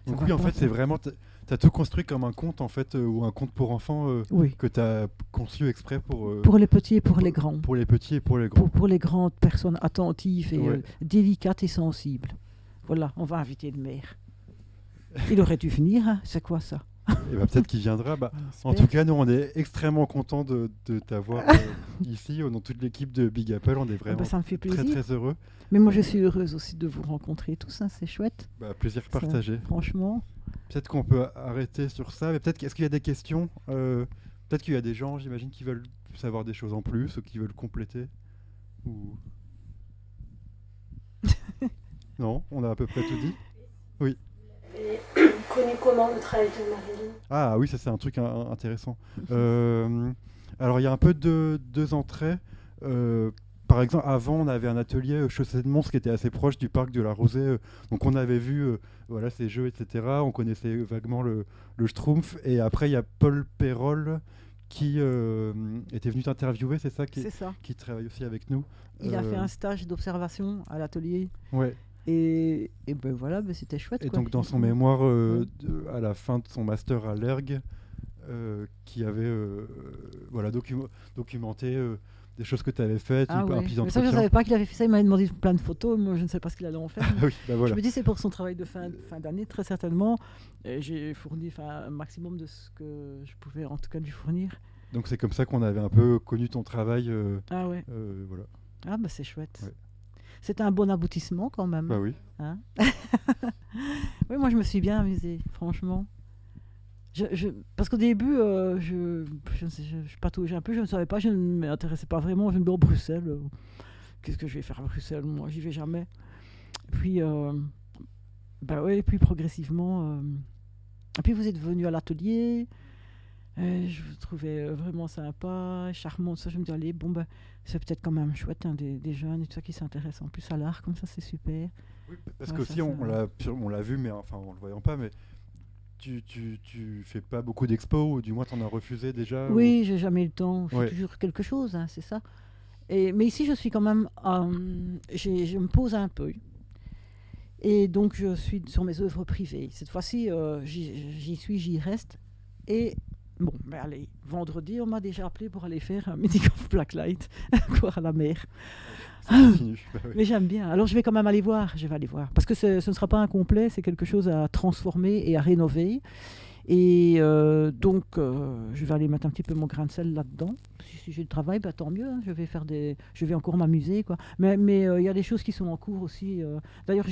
Donc oui, en fait, c'est vraiment... T'as tout construit comme un conte, en fait, ou un conte pour enfants Oui. que t'as conçu exprès pour les petits et pour les grands. Pour les petits et pour les grands. Pour les grandes personnes attentives et Ouais. délicates et sensibles. Voilà, on va inviter le maire. Il aurait dû venir, hein. C'est quoi ça? Et bah, peut-être qu'il viendra. Bah, On en espère. tout cas, nous, on est extrêmement contents de t'avoir ici, dans toute l'équipe de Big Apple. On est vraiment Ça me fait très, plaisir. très heureux. Mais moi, je suis heureuse aussi de vous rencontrer tous. Hein. C'est chouette. Bah, plaisir Ça, partagé. franchement. Peut-être qu'on peut arrêter sur ça, mais peut-être est-ce qu'il y a des questions peut-être qu'il y a des gens, j'imagine, qui veulent savoir des choses en plus ou qui veulent compléter ou... Non, on a à peu près tout dit. Oui. Et connu comment le travail de Marilyn? Ah oui, ça c'est un truc intéressant. Alors il y a un peu deux entrées. Par exemple, avant, on avait un atelier Chaussée de Mons qui était assez proche du parc de la Rosée. Donc on avait vu voilà, ces jeux, etc. On connaissait vaguement le Schtroumpf. Et après, il y a Paul Perrol qui était venu t'interviewer, c'est ça, C'est ça. qui travaille aussi avec nous. Il a fait un stage d'observation à l'atelier. Ouais. Et ben voilà, ben c'était chouette. Et quoi. donc dans son mémoire, à la fin de son master à l'ERG, qui avait voilà, documenté des choses que tu avais faites, Ah un oui. petit Mais ça, je ne entretien. savais pas qu'il avait fait ça. Il m'avait demandé plein de photos. Moi, je ne sais pas ce qu'il allait en faire. Ah oui, bah voilà. Je me dis c'est pour son travail de fin d'année, très certainement. Et j'ai fourni un maximum de ce que je pouvais en tout cas lui fournir. Donc c'est comme ça qu'on avait un peu connu ton travail. Ah ouais. Voilà. Ah bah c'est chouette. Ouais. C'était un bon aboutissement quand même. Bah oui. Hein. Oui, moi je me suis bien amusée, franchement. Parce qu'au début, je pataugeais un peu, je ne savais pas, je ne m'intéressais pas vraiment. Je me disais, oh, Bruxelles, qu'est-ce que je vais faire à Bruxelles? Moi, j'y vais jamais. Puis, bah ouais, puis progressivement. Et puis vous êtes venu à l'atelier. Je vous trouvais vraiment sympa, charmant. Ça, je me dis, allez, bon, bah, c'est peut-être quand même chouette, hein, des jeunes et tout ça qui s'intéressent en plus à l'art, comme ça, c'est super. Oui, parce Ouais, qu'aussi ça, on l'a vu, mais enfin en le voyant pas, mais tu fais pas beaucoup d'expos, ou du moins t'en as refusé déjà. Oui, j'ai jamais eu le temps. Je fais Ouais. toujours quelque chose, hein, c'est ça. Mais ici, je suis quand même. Je me pose un peu. Et donc, je suis sur mes œuvres privées. Cette fois-ci, j'y reste. Et bon, ben allez, vendredi, on m'a déjà appelé pour aller faire un meeting of Blacklight, quoi, à la mer. Ça continue. Bah oui. Mais j'aime bien. Alors, je vais quand même aller voir. Je vais aller voir. Parce que ce ne sera pas incomplet, c'est quelque chose à transformer et à rénover. Et donc, je vais aller mettre un petit peu mon grain de sel là-dedans. Si j'ai le travail, bah, tant mieux. Hein. Je vais encore m'amuser, quoi. Mais il y a des choses qui sont en cours aussi. D'ailleurs,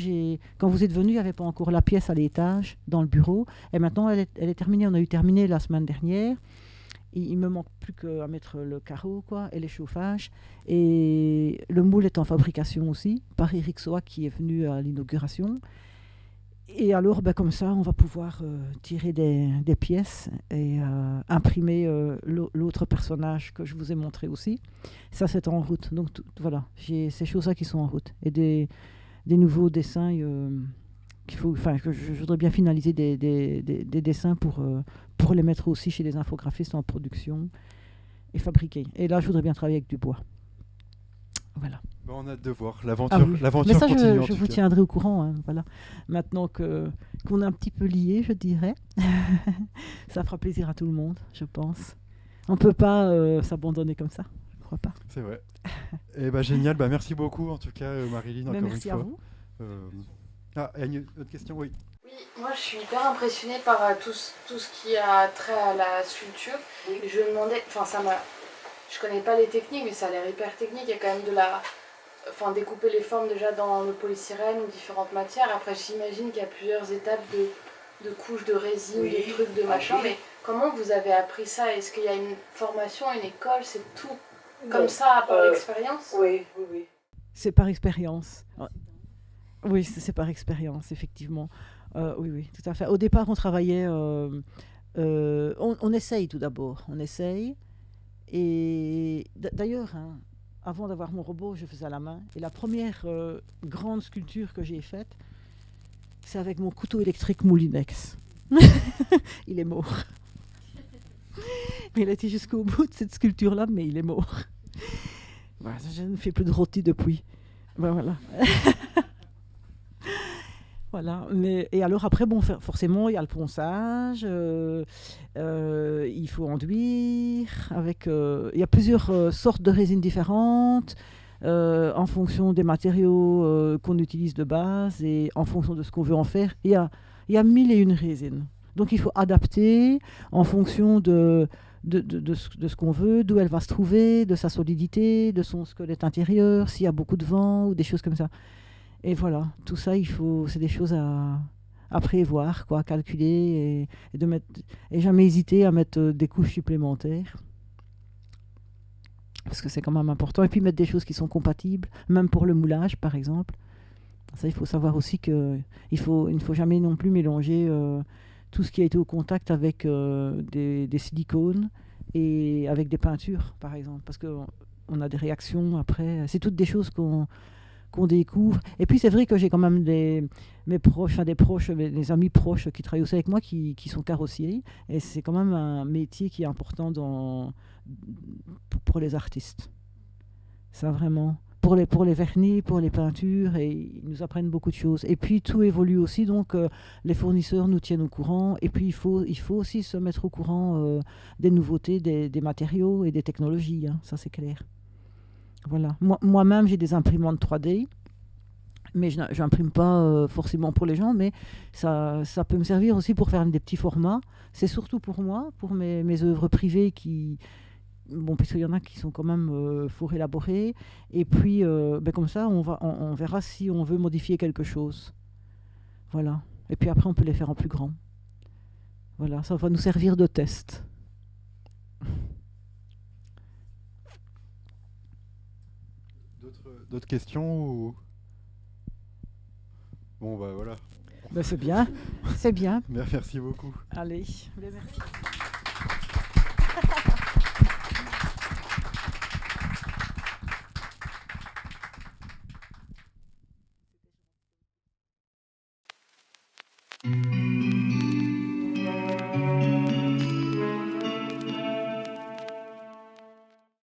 quand vous êtes venu, il n'y avait pas encore la pièce à l'étage dans le bureau. Et maintenant, elle est terminée. On a eu terminé la semaine dernière. Il me manque plus qu'à mettre le carreau, quoi, et les chauffages. Et le moule est en fabrication aussi par Eric Soa qui est venu à l'inauguration. Et alors, ben, comme ça, on va pouvoir tirer des pièces et imprimer l'autre personnage que je vous ai montré aussi. Ça, c'est en route. Donc, voilà, j'ai ces choses-là qui sont en route. Et des nouveaux dessins que je voudrais bien finaliser des dessins pour les mettre aussi chez les infographistes en production et fabriquer. Et là, je voudrais bien travailler avec du bois. Voilà. Bah, on a hâte de voir. Ah L'aventure oui. l'aventure Mais ça, continue. en je tout vous cas. tiendrai au courant. Hein, voilà. Maintenant qu'on est un petit peu liés, je dirais, ça fera plaisir à tout le monde, je pense. On ne peut pas s'abandonner comme ça, je ne crois pas. C'est vrai. Et bah génial. Bah merci beaucoup en tout cas, Marilyn, Mais encore merci une à fois. vous. Ah, il y a une autre question, oui. Oui, moi je suis hyper impressionnée par tout ce qui a trait à la sculpture. Et je me demandais, enfin je connais pas les techniques, mais ça a l'air hyper technique. Il y a quand même enfin, découper les formes déjà dans le polystyrène ou différentes matières. Après, j'imagine qu'il y a plusieurs étapes de couches de résine, de trucs, de machin. Mais comment vous avez appris ça? Est-ce qu'il y a une formation, une école? C'est tout comme ça, par l'expérience? Oui. C'est par expérience. Oui, c'est par expérience, effectivement. Oui, tout à fait. Au départ, on travaillait... on essaye tout d'abord. On essaye. Et d'ailleurs, hein, avant d'avoir mon robot, je faisais à la main. Et la première grande sculpture que j'ai faite, c'est avec mon couteau électrique Moulinex. Il est mort. Il a été jusqu'au bout de cette sculpture-là, mais il est mort. Voilà, je ne fais plus de rôti depuis. Ben voilà. Voilà. Et alors après, bon, forcément, il y a le ponçage, il faut enduire. Il y a plusieurs sortes de résines différentes en fonction des matériaux qu'on utilise de base et en fonction de ce qu'on veut en faire. Il y a 1001 résines. Donc il faut adapter en fonction de ce qu'on veut, d'où elle va se trouver, de sa solidité, de son squelette intérieur, s'il y a beaucoup de vent ou des choses comme ça. Et voilà, tout ça, c'est des choses à prévoir, quoi, à calculer et jamais hésiter à mettre des couches supplémentaires. Parce que c'est quand même important. Et puis mettre des choses qui sont compatibles, même pour le moulage, par exemple. Ça, il faut savoir aussi qu'il il ne faut jamais non plus mélanger tout ce qui a été au contact avec des silicones et avec des peintures, par exemple. Parce qu'on a des réactions après. C'est toutes des choses qu'on découvre. Et puis c'est vrai que j'ai quand même des amis proches qui travaillent aussi avec moi qui sont carrossiers. Et c'est quand même un métier qui est important pour les artistes. Ça vraiment. Pour les vernis, pour les peintures, et ils nous apprennent beaucoup de choses. Et puis tout évolue aussi, donc les fournisseurs nous tiennent au courant. Et puis il faut aussi se mettre au courant des nouveautés, des matériaux et des technologies. Hein, ça c'est clair. Voilà. Moi-même, j'ai des imprimantes 3D, mais je n'imprime pas forcément pour les gens, mais ça peut me servir aussi pour faire des petits formats. C'est surtout pour moi, pour mes œuvres privées puisqu'il y en a qui sont quand même fort élaborées. Et puis, comme ça, on verra si on veut modifier quelque chose. Voilà. Et puis après, on peut les faire en plus grand. Voilà, ça va nous servir de test. D'autres questions ou... Bon, bah voilà. C'est bien, c'est bien. Merci beaucoup. Allez, merci.